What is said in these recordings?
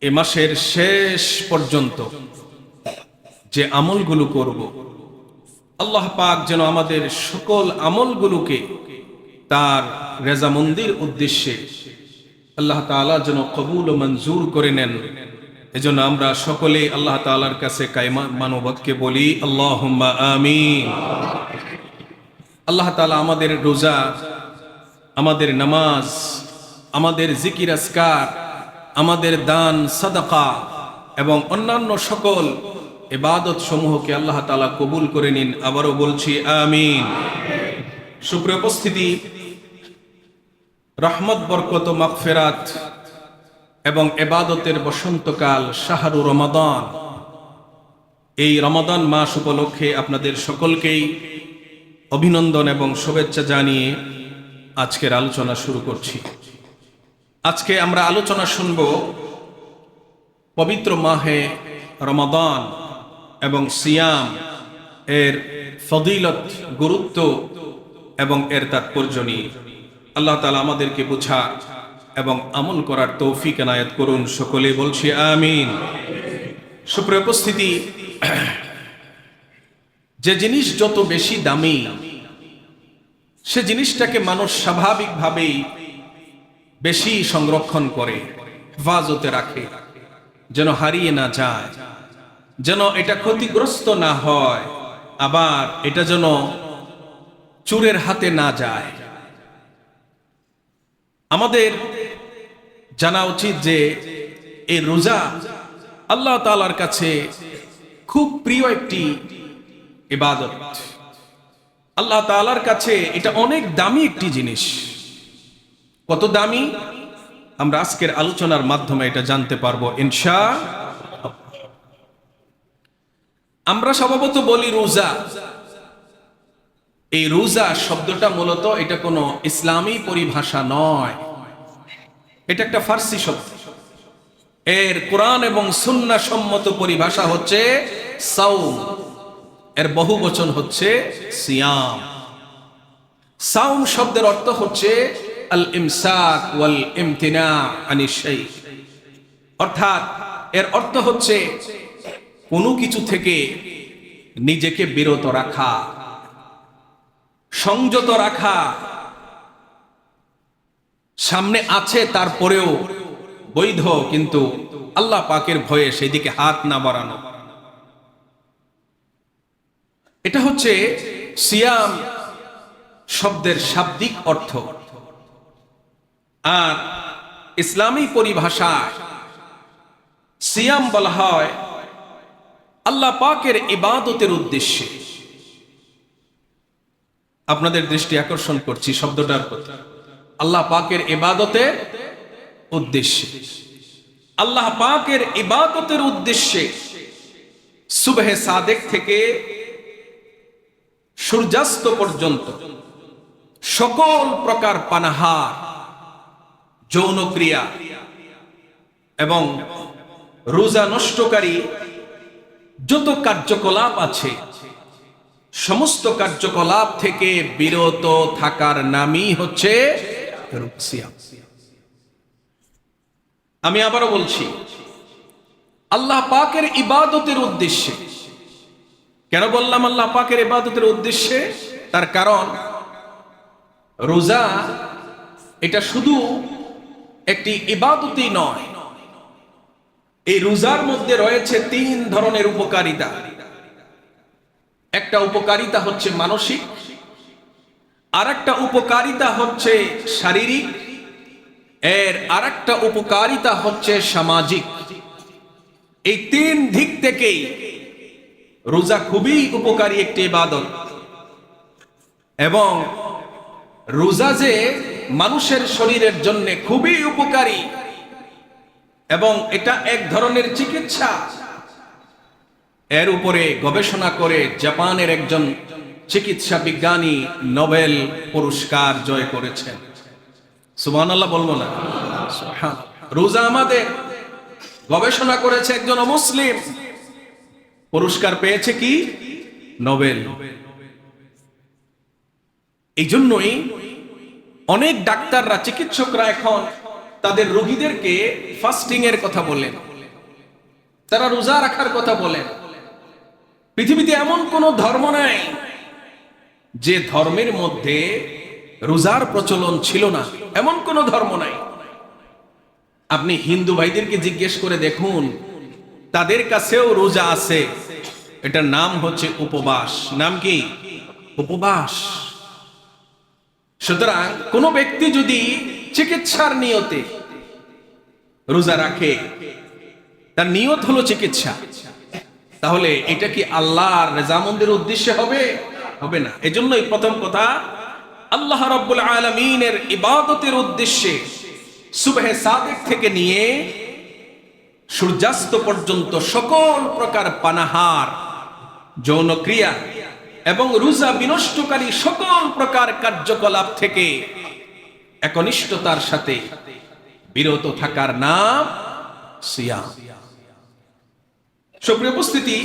এ মাসের শেষ পর্যন্ত যে আমলগুলো করব, আল্লাহ পাক যেন আমাদের সকল আমলগুলোকে তার রেজামন্দির উদ্দেশ্যে আল্লাহ তাআলা যেন কবুল ও মঞ্জুর করে নেন। এজন্য আমরা সকলে আল্লাহ তাআলার কাছে কায়মা মানবতকে বলি আল্লাহুম্মা আমিন। আল্লাহ তাআলা আমাদের রোজা, আমাদের নামাজ, আমাদের জিকির আজকার, আমাদের দান সাদাকা এবং অন্যান্য সকল ইবাদত সমূহকে আল্লাহ তাআলা কবুল করে নিন। আবারও বলছি আমিন। সুপ্রিয় উপস্থিতি, রহমত, বরকত ও মাগফিরাত এবং ইবাদতের বসন্তকাল শাহরু রমাদান, এই রমাদান মাস উপলক্ষে আপনাদের সকলকেই অভিনন্দন এবং শুভেচ্ছা জানিয়ে আজকের আলোচনা শুরু করছি। আজকে আমরা আলোচনা শুনব পবিত্র মাহে রমাদান এবং সিয়াম এর ফজিলত, গুরুত্ব এবং এর তাৎপর্য নিয়ে। আল্লাহ তাআলা আমাদেরকে বোঝা এবং আমল করার তৌফিক এনায়েত করুন। সকলে বলছি আমিন। সুপ্রিয় উপস্থিতি, যে জিনিস যত বেশি দামি, সে জিনিসটাকে মানুষ স্বাভাবিকভাবেই বেশি সংরক্ষণ করে, হেফাজতে রাখে, যেন হারিয়ে না যায়, যেন এটা ক্ষতিগ্রস্ত না হয়, আবার এটা যেন চোরের হাতে না যায়। আমাদের জানা উচিত যে এই রোজা আল্লাহ তাআলার কাছে খুব প্রিয় একটি ইবাদত। আল্লাহ তাআলার কাছে এটা অনেক দামি একটি জিনিস। কত দামি আমরা আজকের আলোচনার মাধ্যমে এটা জানতে পারবো ইনশাআল্লাহ। আমরা স্বভাবত বলি রোজা। এই রোজা শব্দটা মূলত এটা কোনো ইসলামী পরিভাষা নয়, এটা একটা ফার্সি শব্দ। এর কোরআন এবং সুন্নাহ সম্মত পরিভাষা হচ্ছে সাওম, এর বহুবচন হচ্ছে সিয়াম। সাওম শব্দের অর্থ হচ্ছে আল ইমসাক ওয়াল ইমতিনা আনি শাই, অর্থাৎ এর অর্থ হচ্ছে কোনো কিছু থেকে নিজেকে বিরত রাখা, সংযত রাখা, সামনে আছে তারপরেও বৈধ, কিন্তু আল্লাহ পাকের ভয়ে সেদিকে হাত না বাড়ানো। এটা হচ্ছে সিয়াম শব্দের শাব্দিক অর্থ। আর ইসলামী পরিভাষায় সিয়াম বলা হয় আল্লাহ পাকের ইবাদতের উদ্দেশ্যে। আপনাদের দৃষ্টি আকর্ষণ করছি শব্দটার প্রতি, আল্লাহ পাকের ইবাদতের উদ্দেশ্যে। আল্লাহ পাকের ইবাদতের উদ্দেশ্যে সুবহে সাদেক থেকে সূর্যাস্ত পর্যন্ত সকল প্রকার পানাহার, যৌনক্রিয়া এবং রোজা নষ্টকারী যত কার্যকলাপ আছে, সমস্ত কার্যকলাপ থেকে বিরত থাকার নামই হচ্ছে সিয়াম। আমি আবারও বলছি, আল্লাহ পাকের ইবাদতের উদ্দেশ্যে। কেন বললাম আল্লাহ পাকের ইবাদতের উদ্দেশ্যে? তার কারণ রোজা এটা শুধু একটি ইবাদতই নয়, এই রোজার মধ্যে রয়েছে তিন ধরনের উপকারিতা। একটা উপকারিতা হচ্ছে মানসিক, আর একটা উপকারিতা হচ্ছে শারীরিক, এর আর একটা উপকারিতা হচ্ছে সামাজিক। এই তিন দিক থেকেই রোজা খুবই উপকারী একটি ইবাদত। এবং রোজা যে মানুষের শরীরের জন্য খুবই উপকারী এবং এটা এক ধরনের চিকিৎসা, এর উপরে গবেষণা করে জাপানের একজন চিকিৎসা বিজ্ঞানী নোবেল পুরস্কার জয় করেছেন। সুবহানাল্লাহ বলবো না? রোজা আমাদের গবেষণা করেছে একজন মুসলিম, পুরস্কার পেয়েছে কি? নোবেল। এই জন্যই অনেক ডাক্তাররা, চিকিৎসকরা এখন তাদের রোগীদেরকে ফাস্টিং এর কথা বলেন। তারা রোজা রাখার কথা বলেন। পৃথিবীতে এমন কোন ধর্ম নাই যে ধর্মের মধ্যে রোজার প্রচলন ছিল না, এমন কোন ধর্ম নাই। আপনি হিন্দু ভাইদেরকে জিজ্ঞেস করে দেখুন, তাদের কাছেও রোজা আছে, এটার নাম হচ্ছে উপবাস। নাম কি? উপবাস। সুতরাং কোন ব্যক্তি যদি চিকিৎসার নিয়তে রোজা রাখে, তার নিয়ত হলো চিকিৎসা, তাহলে এটা কি আল্লাহর রেজামন্দের উদ্দেশ্যে হবে? হবে না। এজন্যই প্রথম কথা, আল্লাহ রাব্বুল আলামিনের ইবাদতের উদ্দেশ্যে সুবহে সাদিক থেকে নিয়ে সূর্যাস্ত পর্যন্ত সকল প্রকার পানাহার, যৌন ক্রিয়া এবং রোজা বিনষ্টকারী সকল প্রকার কার্যকলাপ থেকে একনিষ্ঠতার সাথে বিরত থাকার নাম সিয়াম। সুপ্রিয় উপস্থিতি,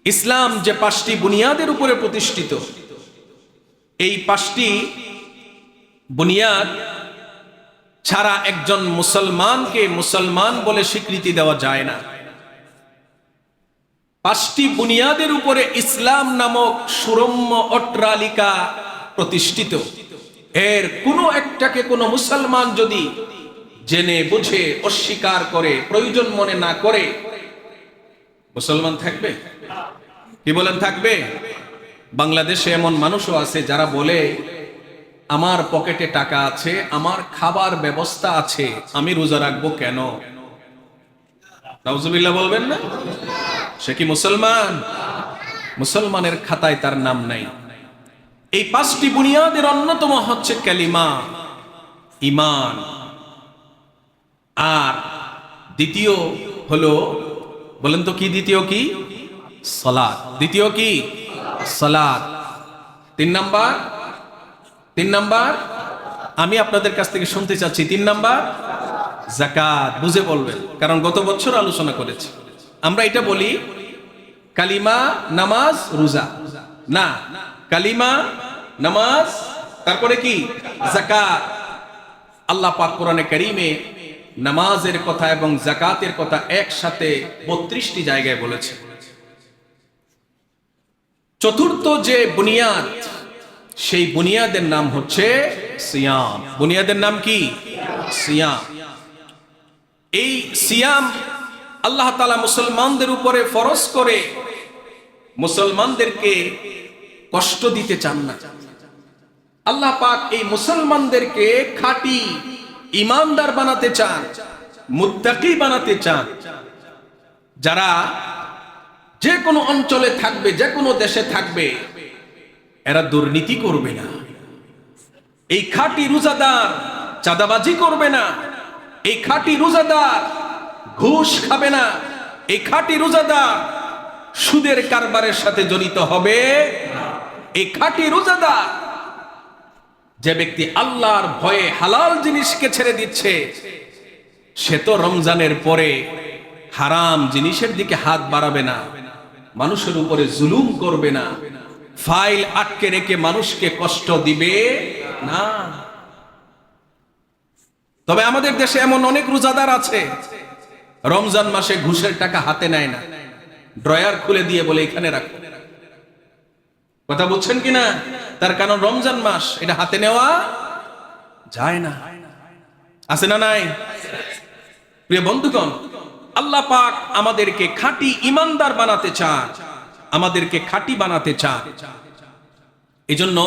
ইসলাম যে 5টি বুনিয়াদের উপরে প্রতিষ্ঠিত, এই 5টি বুনিয়াদ ছাড়া একজন মুসলমানকে মুসলমান বলে স্বীকৃতি দেওয়া যায় না। 5টি বুনিয়াদের উপরে ইসলাম নামক সুরম্য অট্টালিকা প্রতিষ্ঠিত। এর কোনো একটাকে কোনো মুসলমান যদি জেনে বুঝে অস্বীকার করে, প্রয়োজন মনে না করে, মুসলমান থাকবে? কি বলেন, থাকবে? বাংলাদেশে এমন মানুষও আছে যারা বলে, আমার পকেটে টাকা আছে, আমার খাবার ব্যবস্থা আছে, আমি রোজা রাখবো কেন? নাউজুবিল্লাহ বলবেন না? সে কি মুসলমান? মুসলমানের খাতায় তার নাম নাই। এই 5টি বুনিয়াদের অন্যতম হচ্ছে কালিমা, ঈমান, আর দ্বিতীয় হলো, বলেন তো কি দ্বিতীয়? কি? সালাত। দ্বিতীয় কি? সালাত। 3 নাম্বার আমি আপনাদের কাছ থেকে শুনতে চাচ্ছি, 3 নাম্বার যাকাত। বুঝে বলবেন, কারণ গত বছর আলোচনা করেছি। আমরা এটা বলি কালিমা, নামাজ, রোজা। না, কালিমা, নামাজ, তারপরে কি? যাকাত। আল্লাহ পাক কোরআনে কারীমে নামাজের কথা এবং যাকাতের কথা একসাথে 32টি জায়গায় বলেছে। চতুর্থ যে বুনিয়াদ, সেই বুনিয়াদের নাম হচ্ছে সিয়াম। বুনিয়াদের নাম কি? সিয়াম। এই সিয়াম আল্লাহ তাআলা মুসলমানদের উপরে ফরজ করে মুসলমানদেরকে কষ্ট দিতে চান না। আল্লাহ পাক এই মুসলমানদেরকে খাঁটি ঈমানদার বানাতে চান, মুত্তাকি বানাতে চান, যারা যে কোনো অঞ্চলে থাকবে, যে কোনো দেশে থাকবে, এরা দুর্নীতি করবে না। এই খাঁটি রোজাদার চাঁদাবাজি করবে না। এই খাঁটি রোজাদার ঘুষ খাবে না। এই খাঁটি রোজাদার সুদের কারবারের সাথে জড়িত হবে। এই খাঁটি রোজাদার, যে ব্যক্তি আল্লাহর ভয়ে হালাল জিনিসকে ছেড়ে দিচ্ছে, সে তো রমজানের পরে হারাম জিনিসের দিকে হাত বাড়াবে না, মানুষের উপরে জুলুম করবে না, ফাইল আটকে রেখে মানুষকে কষ্ট দিবে না। তবে আমাদের দেশে এমন অনেক রোজাদার আছে, রমজান মাসে ঘুষের টাকা হাতে নেয় না, ড্রয়ার খুলে দিয়ে বলে এখানে রাখো। কথা বুঝছেন কিনা? তার কারণ রমজান মাস, এটা হাতে নেওয়া যায় না। আছে না নাই? প্রিয় বন্ধুগণ, আল্লাহ পাক আমাদেরকে খাঁটি ঈমানদার বানাতে চান, আমাদেরকে খাঁটি বানাতে চান। এজন্য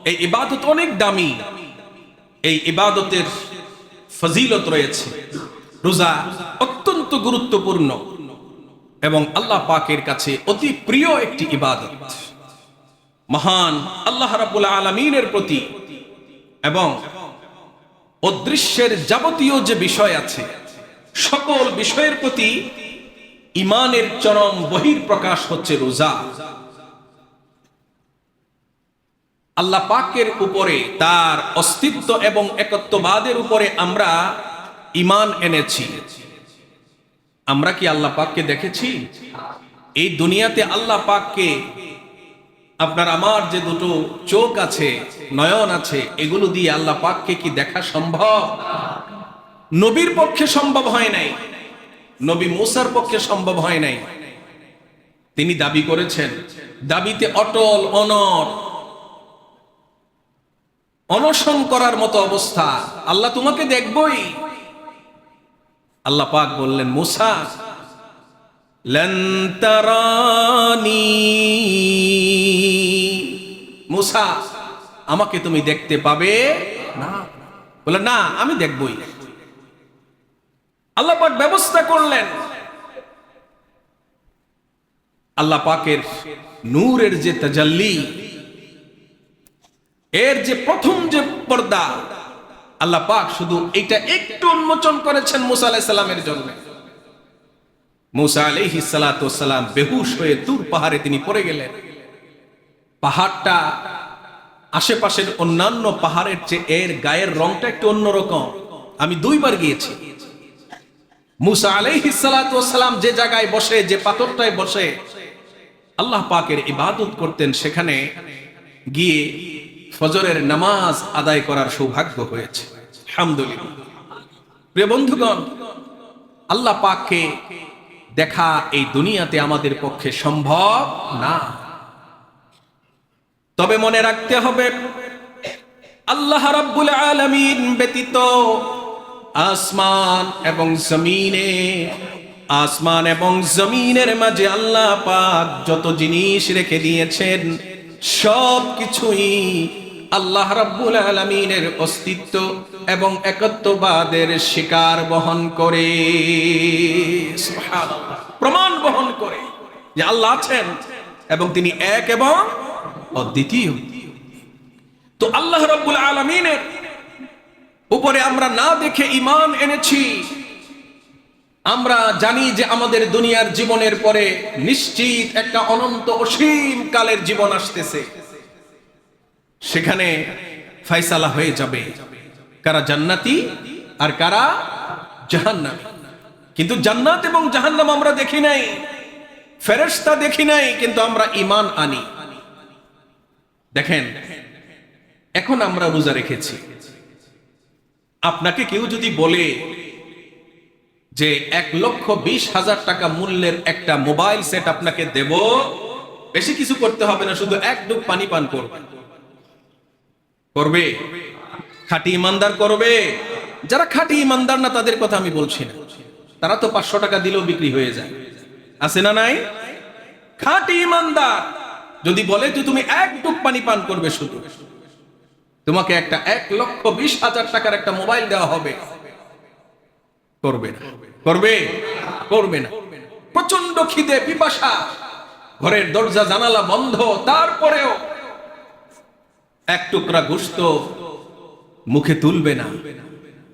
এই ইবাদত অনেক দামি, এই ইবাদতের ফজিলত রয়েছে। রোজা অত্যন্ত গুরুত্বপূর্ণ এবং আল্লাহ পাকের কাছে অতি প্রিয় একটি ইবাদত। মহান আল্লাহ রাব্বুল আলামিনের প্রতি এবং অদৃশ্যের যাবতীয় যে বিষয় আছে, সকল বিষয়ের প্রতি ঈমানের চরম বহিঃপ্রকাশ হচ্ছে রোজা। আল্লাহ পাকের উপরে, তার অস্তিত্ব এবং একত্ববাদের উপরে আমরা ঈমান এনেছি। আমরা কি আল্লাহ পাককে দেখেছি? এই দুনিয়াতে আল্লাহ পাককে, আপনার আমার যে দুটো চোখ আছে, নয়ন আছে, এগুলো দিয়ে আল্লাহ পাককে কি দেখা সম্ভব? নবীর পক্ষে সম্ভব হয় নাই, নবী মুসার পক্ষে সম্ভব হয় নাই। তিনি দাবি করেছেন, দাবিতে অটল, অনশন করার মতো অবস্থা, আল্লাহ তোমাকে দেখবই। আল্লাহ পাক বললেন, মুসা লান তারানি, মুসা আমাকে তুমি দেখতে পাবে না। বলে না, আমি দেখবই। আল্লাহ পাক ব্যবস্থা করলেন। আল্লাহ পাকের নূরের যে তাজাল্লি, এর যে প্রথম যে পর্দা, আল্লাহ পাক শুধু এটা একটু উন্মোচন করেছেন মুসা আলাইহিস সালামের জন্য। মুসা আলাইহিস সালাতু ওয়াস সালাম বেহুশ হয়ে তুর পাহাড়ে তিনি পড়ে গেলেন। পাহাড়টা আশেপাশের অন্যান্য পাহাড়ের চেয়ে এর গায়ের রংটা একটু অন্যরকম। আমি 2 বার গিয়েছি। মুসা আলাইহিস সালাতু ওয়াস সালাম যে জায়গায় বসে, যে পাথরটায় বসে আল্লাহ পাকের ইবাদত করতেন, সেখানে গিয়ে ফজরের নামাজ আদায় করার সৌভাগ্য হয়েছে। আলহামদুলিল্লাহ। প্রিয় বন্ধুগণ, আল্লাহ পাককে দেখা এই দুনিয়াতে আমাদের পক্ষে সম্ভব না। তবে মনে রাখতে হবে, আল্লাহ রাব্বুল আলামিন ব্যতীত আসমান এবং জমিনের মাঝে আল্লাহ পাক যত জিনিস রেখে দিয়েছেন, সব কিছুই আল্লাহ রাব্বুল আলামিনের অস্তিত্ব এবং একত্ববাদের স্বীকার বহন করে, সুবহানাল্লাহ, প্রমাণ বহন করে যে আল্লাহ আছেন এবং তিনি এক এবং অদ্বিতীয়। তো আল্লাহ রাব্বুল আলামিনের উপরে আমরা না দেখে ঈমান এনেছি। আমরা জানি যে আমাদের দুনিয়ার জীবনের পরে নিশ্চিত একটা অনন্ত অসীম কালের জীবন আসতেছে। সেখানে ফয়সালা হয়ে যাবে কারা জান্নাতি আর কারা জাহান্নামী। কিন্তু জান্নাত এবং জাহান্নাম আমরা দেখি নাই, ফেরেশতা দেখি নাই, কিন্তু আমরা ঈমান আনি। দেখেন, এখন আমরা রোজা রেখেছি। আপনাকে কেউ যদি বলে যে 1,20,000 টাকা মূল্যের একটা মোবাইল সেট আপনাকে দেব, বেশি কিছু করতে হবে না, শুধু 1 ডুব পানি পান করবে? খাঁটি ইমানদার করবে? যারা খাঁটি ইমানদার না তাদের কথা আমি বলছি না, তারা তো 500 টাকা দিলেও বিক্রি হয়ে যায়, আছে না নাই? খাঁটি ইমানদার যদি বলে যে তুমি 1 ডুব পানি পান করবে, শুধু তোমাকে একটা 1,20,000 টাকার একটা মোবাইল দেওয়া হবে, করবে না? করবে না। প্রচন্ড খিদে, পিপাসা, ঘরের দরজা জানালা বন্ধ, তারপরেও 1 টুকরা গোশত মুখে তুলবে না।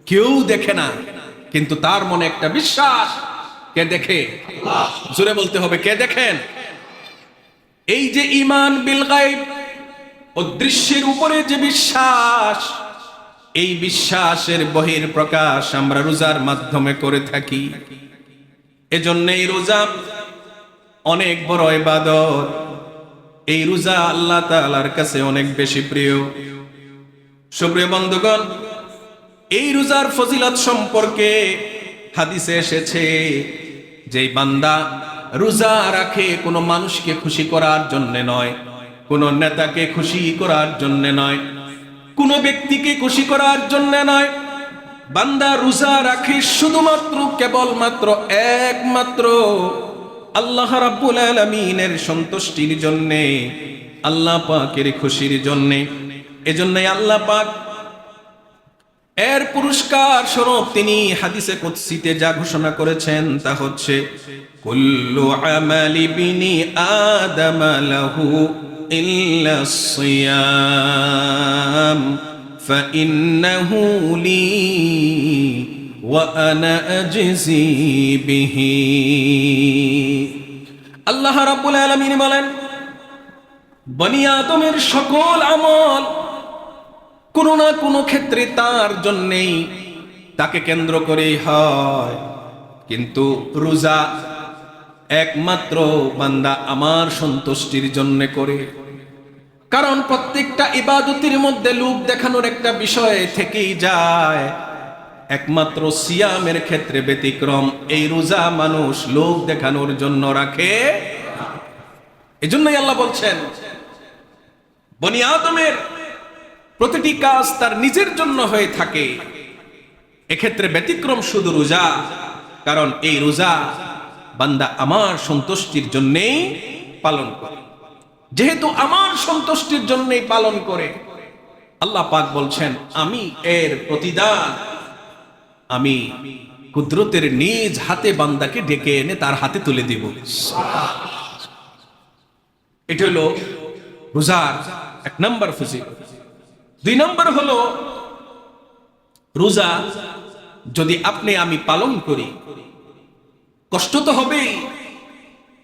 কেউ দেখে না, কিন্তু তার মনে একটা বিশ্বাস। কে দেখে? জোরে বলতে হবে, কে দেখেন? এই যে ঈমান বিল গায়ব, অদৃশ্যের উপরে যে বিশ্বাস, এই বিশ্বাসের বহির প্রকাশ আমরা রোজার মাধ্যমে করে থাকি। এজন্যই রোজা অনেক বড় ইবাদত। এই রোজা আল্লাহ তাআলার কাছে অনেক বেশি প্রিয়। সুপ্রিয় বন্ধুগণ, এই রোজার ফজিলত সম্পর্কে হাদিসে এসেছে যে বান্দা রোজা রাখে কোনো মানুষকে খুশি করার জন্য নয়, কোনো নেতাকে খুশি করার জন্য নয়, কোনো ব্যক্তিকে খুশি করার জন্য নয়। বান্দা রোজা রাখে শুধুমাত্র, কেবলমাত্র, একমাত্র আল্লাহ রাব্বুল আলামিনের সন্তুষ্টির জন্য, আল্লাহ পাকের খুশির জন্য। এজন্যই আল্লাহ পাক এর পুরস্কার স্বরূপ তিনি হাদিসে কুদসিতে যা ঘোষণা করেছেন তা হচ্ছে, কুল্লু আমালি বিনি আদম লাহু ইল্লা সিয়াম ফাইন্নাহু লি ওয়া আনা আজজি বিহি। আল্লাহ রাব্বুল আলামিন বলেন, বনি আদমের সকল আমল কোনো না কোনো ক্ষেত্রে তার জন্যেই, তাকে কেন্দ্র করেই হয়, কিন্তু রোজা একমাত্র বান্দা আমার সন্তুষ্টির জন্য করে। কারণ প্রত্যেকটা ইবাদতের মধ্যে লোক দেখানোর একটা বিষয় থেকেই যায়। একমাত্র সিয়ামের ক্ষেত্রে ব্যতিক্রম। এই রোজা মানুষ লোক দেখানোর জন্য রাখে। এজন্যই আল্লাহ বলছেন বনি আদমের প্রতিটি কাজ তার নিজের জন্য হয়ে থাকে, এক্ষেত্রে ব্যতিক্রম শুধু রোজা। কারণ এই রোজা বান্দা আমার সন্তুষ্টির জন্যই পালন করে। যেহেতু আমার সন্তুষ্টির জন্যই পালন করে, আল্লাহ পাক বলছেন আমি এর প্রতিদান আমি কুদরতের নিজ হাতে বান্দাকে ডেকে এনে তার হাতে তুলে দিব। এটা হলো রোজার এক নম্বর ফজিলত। দুই নম্বর হলো রোজা যদি আপনি আমি পালন করি, কষ্ট তো হবেই।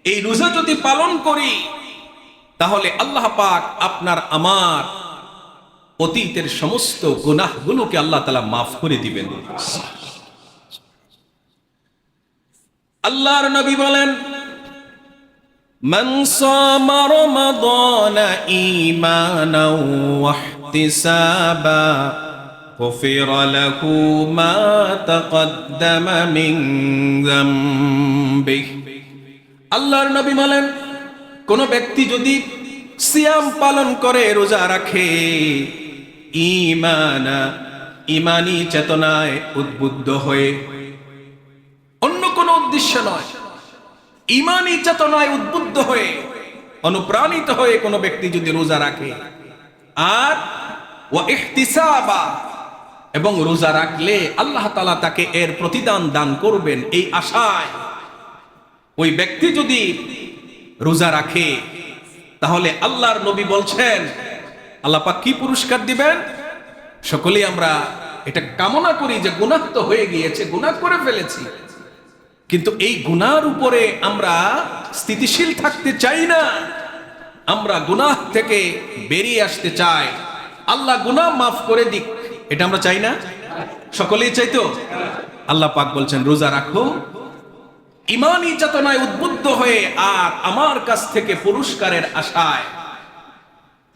এই রোজা যদি পালন করি তাহলে আল্লাহ পাক আপনার আমার অতীতের সমস্ত গুনাহগুলোকে আল্লাহ তাআলা মাফ করে দিবেন। আল্লাহর নবী বলেন মান সামা রমাদানা ঈমানাও ওয়া ইহতিসাবা গুফিরা লাহু মা তাকদ্দামা মিন যামবিহি। আল্লাহর নবী বলেন কোন ব্যক্তি যদি সিয়াম পালন করে, রোজা রাখে, ইমানি চেতনায় উদ্বুদ্ধ হয়ে, অন্য কোনো উদ্দেশ্য নয়, ইমানি চেতনায় উদ্বুদ্ধ হয়ে অনুপ্রাণিত হয়ে কোনো ব্যক্তি যদি রোজা রাখে, আর ওয়া ইহতিসাবা, এবং রোজা রাখলে আল্লাহ তাআলা তাকে এর প্রতিদান দান করবেন এই আশায় ওই ব্যক্তি যদি রোজা রাখে, তাহলে আল্লাহর নবী বলছেন আল্লাহ পাক কি পুরস্কার দিবেন? সকলেই আমরা এটা কামনা করি যে গুনাহ তো হয়ে গিয়েছে, গুনাহ করে ফেলেছি, কিন্তু এই গুনার উপরে আমরা স্থিতিশীল থাকতে চাই না। আমরা গুনাহ থেকে বেরিয়ে আসতে চাই, আল্লাহ গুনাহ মাফ করে দিক, এটা আমরা চাই না? সকলেই চাইতো। আল্লাহ পাক বলছেন রোজা রাখো ইমানি চেতনায় উদ্বুদ্ধ হয়ে, আর আমার কাছ থেকে পুরস্কারের আশায়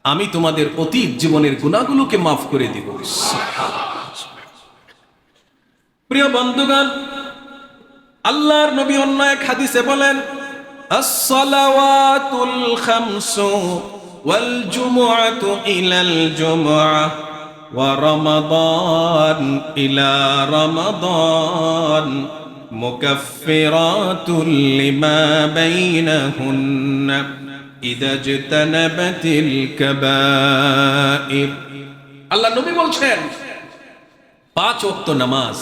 আমি তোমাদের অতীত জীবনের গুনাহগুলোকে মাফ করে দিব। প্রিয় বন্ধুগণ, আল্লাহর নবী অন্য এক হাদিসে বলেন আস-সালাওয়াতুল খামসু ওয়াল জুমআতু ইলাল জুমআহ ওয়া রমাদান ইলা রমাদান মুকাফফিরাতুল লিমা বাইনাহুন্না ইযা ইজতানাবাতিল কাবাইর। আল্লাহ নবী বলছেন 5 ওয়াক্ত নামাজ,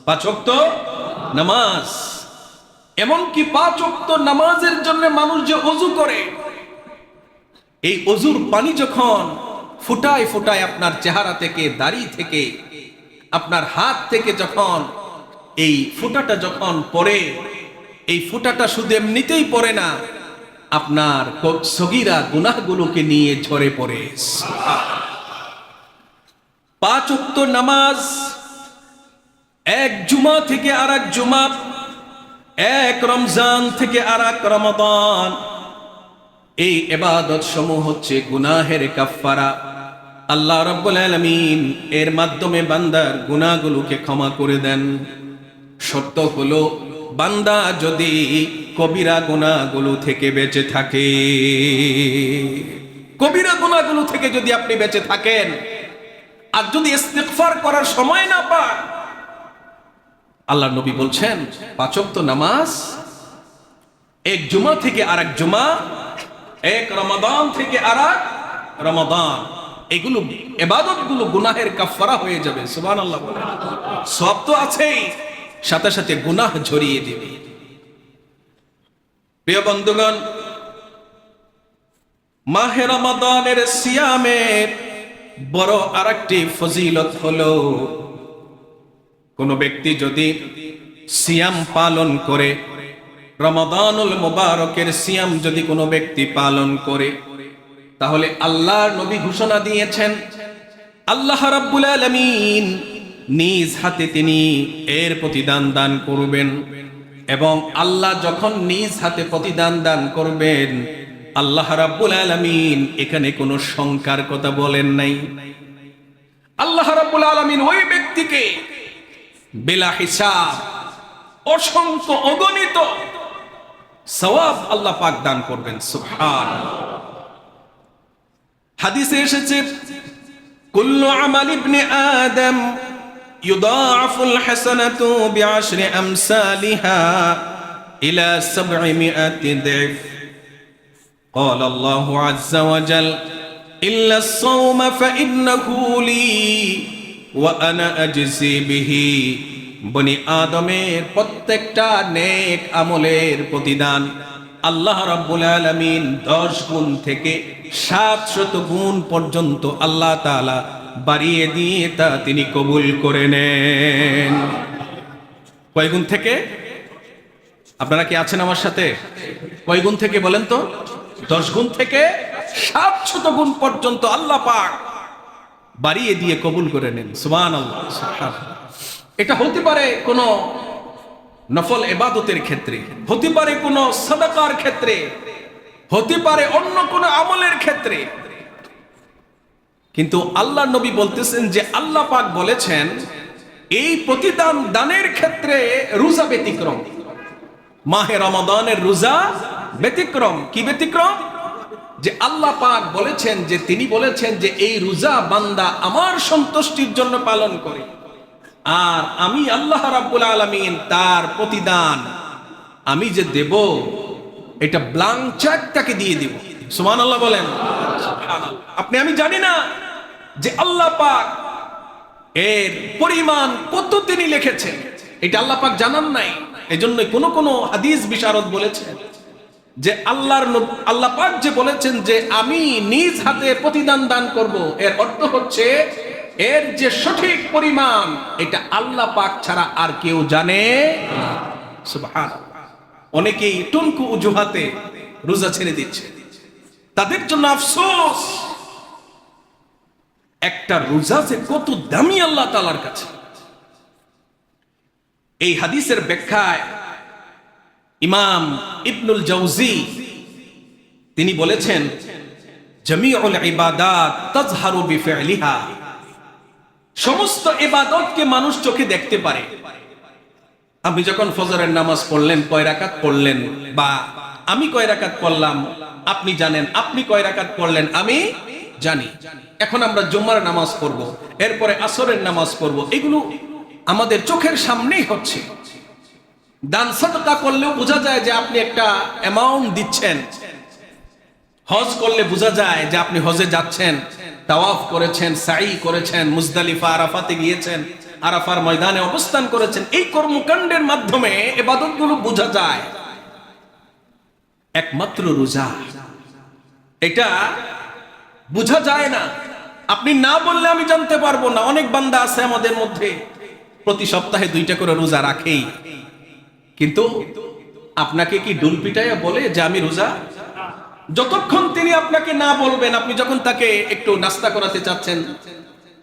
5 ওয়াক্ত নামাজ, এমনকি 5 ওয়াক্ত নামাজের জন্য মানুষ যে ওযু করে, এই ওযুর পানি যখন ফুটায় ফুটায় আপনার চেহারা থেকে, দাড়ি থেকে, আপনার হাত থেকে যখন এই ফুটাটা যখন পড়ে, এই ফুটাটা শুধু এমনিতেই পড়ে না, আপনার সগীরা গুনাহগুলোকে নিয়ে ঝরে পড়ে। 5 ওয়াক্ত নামাজ এক জুমা থেকে আরেক জুমা, এক রমজান থেকে আরেক রমাদান, এই ইবাদত সমূহ হচ্ছে গুনাহের কাফফারা। আল্লাহ রাব্বুল আলামিন এর মাধ্যমে বান্দার গুনাহগুলোকে ক্ষমা করে দেন। শর্ত হলো বান্দা যদি কবিরা গুনাহগুলো থেকে বেঁচে থাকে, কবিরা গুনাহগুলো থেকে যদি আপনি বেঁচে থাকেন, আর যদি ইস্তিগফার করার সময় না পান, আল্লাহ নবী বলছেন 5 ওয়াক্ত নামাজ এক জুমা থেকে আরেক জুমা, এক রমাদান থেকে আরেক রমাদান, এগুলো ইবাদতগুলো গুনাহের কাফফারা হয়ে যাবে। সুবহানাল্লাহ বলেন। সব তো আছেই, সাথে সাথে গুনাহ ঝরিয়ে দিবে। প্রিয় বন্ধুগণ, মাহে রমাদানের সিয়ামের বড় আরেকটি ফজিলত হলো কোন ব্যক্তি যদি সিয়াম পালন করে, রমাদানুল মুবারকের সিয়াম যদি কোনো ব্যক্তি পালন করে, তাহলে আল্লাহর নবী ঘোষণা দিয়েছেন আল্লাহ রাব্বুল আলামিন নিজ হাতে তিনি এর প্রতিদান দান করবেন। এবং আল্লাহ যখন নিজ হাতে প্রতিদান দান করবেন, আল্লাহ রাব্বুল আলামিন এখানে কোনো সংখ্যার কথা বলেন নাই। আল্লাহ রাব্বুল আলামিন ওই ব্যক্তিকে বিলা হিসাব, অসংখ্য অগণিত সওয়াব আল্লাহ পাক দান করবেন। সুবহানাল্লাহ। হাদিসে এসেছে কুল্লু আমাল ইবনে আদম ইউদাআফুল হাসানাতু বিআশরি আমসালিহা ইলা 700 দিফ। قال الله عز وجل إلا الصوم فإنه لي وأنا أجزي به। বনি আদমের প্রত্যেকটা নেক আমলের প্রতিদান আল্লাহ রাব্বুল আলামিন 10 গুণ থেকে 700 গুণ পর্যন্ত আল্লাহ তাআলা বাড়িয়ে দিয়ে তা তিনি কবুল করে নেন। কয় গুণ থেকে? আপনারা কি আছেন আমার সাথে? কয় গুণ থেকে বলেন তো? 10 গুণ থেকে 700 গুণ পর্যন্ত আল্লাহ পাক বাড়িয়ে দিয়ে কবুল করে নেন। সুবহানাল্লাহ, সুবহানাল্লাহ। এটা হতে পারে কোন নফল ইবাদতের ক্ষেত্রে, হতে পারে কোন সাদাকার ক্ষেত্রে, হতে পারে অন্য কোন আমলের ক্ষেত্রে। কিন্তু আল্লাহ নবী বলতেছেন যে আল্লাহ পাক বলেছেন এই প্রতিদান দানের ক্ষেত্রে রোজা ব্যতিক্রম। মাহে রমাদানের রোজা ব্যতিক্রম। কি ব্যতিক্রম? যে আল্লাহ পাক বলেছেন যে তিনি বলেছেন যে এই রোজা বান্দা আমার সন্তুষ্টির জন্য পালন করে, আর আমি আল্লাহ রাব্বুল আলামিন তার প্রতিদান আমি যে দেব এটা ব্ল্যাঙ্ক চেক তাকে দিয়ে দেব। সুবহানাল্লাহ বলেন। আপনি আমি জানি না যে আল্লাহ পাক এর পরিমাণ কত তিনি লিখেছেন, এটা আল্লাহ পাক জানান নাই। এজন্য কোন কোন হাদিস বিশারদ বলেছেন যে আল্লাহ পাক যে বলেছেন যে আমি নিজ হাতে প্রতিদান দান করব, এর অর্থ হচ্ছে এর যে সঠিক পরিমাণ এটা আল্লাহ পাক ছাড়া আর কেউ জানে না। সুবহানাল্লাহ। অনেকেই টুনকু অজুহাতে রোজা ছেড়ে দিচ্ছে, তাদের জন্য আফসোস। একটা রোজা যে কত দামি আল্লাহ তাআলার কাছে। এই হাদিসের ব্যাখ্যায় ইমাম ইবনুল জাওজি তিনি বলেছেন জামিউল ইবাদাত তাজহারু বিফি'লিহা। সমস্ত ইবাদতকে মানুষ চোখে দেখতে পারে। আপনি যখন ফজরের নামাজ পড়লেন, কয় রাকাত পড়লেন, বা আমি কয় রাকাত পড়লাম আপনি জানেন, আপনি কয় রাকাত পড়লেন আমি জানি। এখন আমরা জুমার নামাজ পড়ব, এরপরে আসরের নামাজ পড়ব, এগুলো আমাদের চোখের সামনেই হচ্ছে। দান সাদকা করলেও বোঝা যায় যে আপনি একটা অ্যামাউন্ট দিচ্ছেন। হজ করলে বোঝা যায় যে আপনি হজে যাচ্ছেন, তাওয়াফ করেছেন, সাই করেছেন, মুজদালিফা আরাফাতে গিয়েছেন, আরাফার ময়দানে অবস্থান করেছেন। এই কর্মকাণ্ডের মাধ্যমে ইবাদতগুলো বোঝা যায়। একমাত্র রোজা এটা বোঝা যায় না। আপনি না বললে আমি জানতে পারবো না। অনেক বান্দা আছে আমাদের মধ্যে প্রতি সপ্তাহে 2টা করে রোজা রাখেই, কিন্তু আপনাকে কি ডুল পিটাইয়া বলে যে আমি রোজা? যতক্ষণ তিনি আপনাকে না বলবেন, আপনি যখন তাকে একটু নাস্তা করাতে চাচ্ছেন,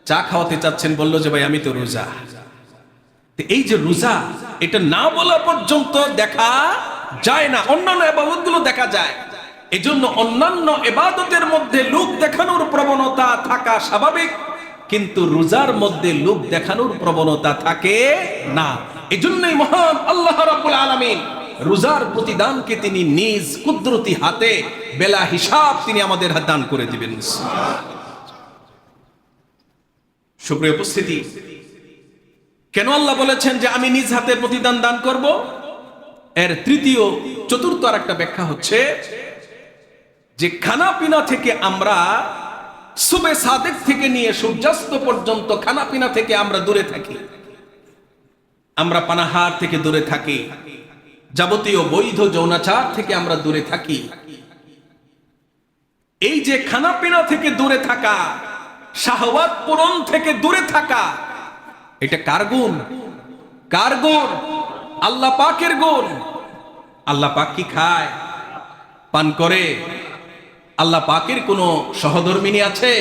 চা খাওয়াতে চাচ্ছেন, বললো যে ভাই আমি তো রোজা। এই যে রোজা, এটা না বলা পর্যন্ত দেখা যায় না। অন্যান্য ইবাদতগুলো দেখা যায়। এজন্য অন্যান্য ইবাদতের মধ্যে লোক দেখানোর প্রবণতা থাকা স্বাভাবিক, কিন্তু রোজার মধ্যে লোক দেখানোর প্রবণতা থাকে না। এজন্যই মহান আল্লাহ রাব্বুল আলামিন রোজার প্রতিদানকে তিনি নিজ কুদরতি হাতে বেলা হিসাব তিনি আমাদের হাতে দান করে দিবেন। সুপ্রিয় উপস্থিতি, কেন আল্লাহ বলেছেন যে আমি নিজ হাতে প্রতিদান দান করব? এর তৃতীয় চতুর্থ আর একটা ব্যাখ্যা হচ্ছে যে খানা পিনা থেকে আমরা সুবে সাদেক থেকে নিয়ে সূর্যাস্ত পর্যন্ত খানা পিনা থেকে আমরা দূরে থাকি, আমরা পানাহার থেকে দূরে থাকি, যাবতীয় বৈধ যৌনাচার থেকে আমরা দূরে থাকি। এই যে খানা পিনা থেকে দূরে থাকা, শাহওয়াত পূরণ থেকে দূরে থাকা, এটা কার গুণ? কার গুণ? আল্লাহ পাকের গুণ। আল্লাহ পাক কি খায়, পান করে? আল্লাহ পাকের কোনো সহধর্মিনী আছে?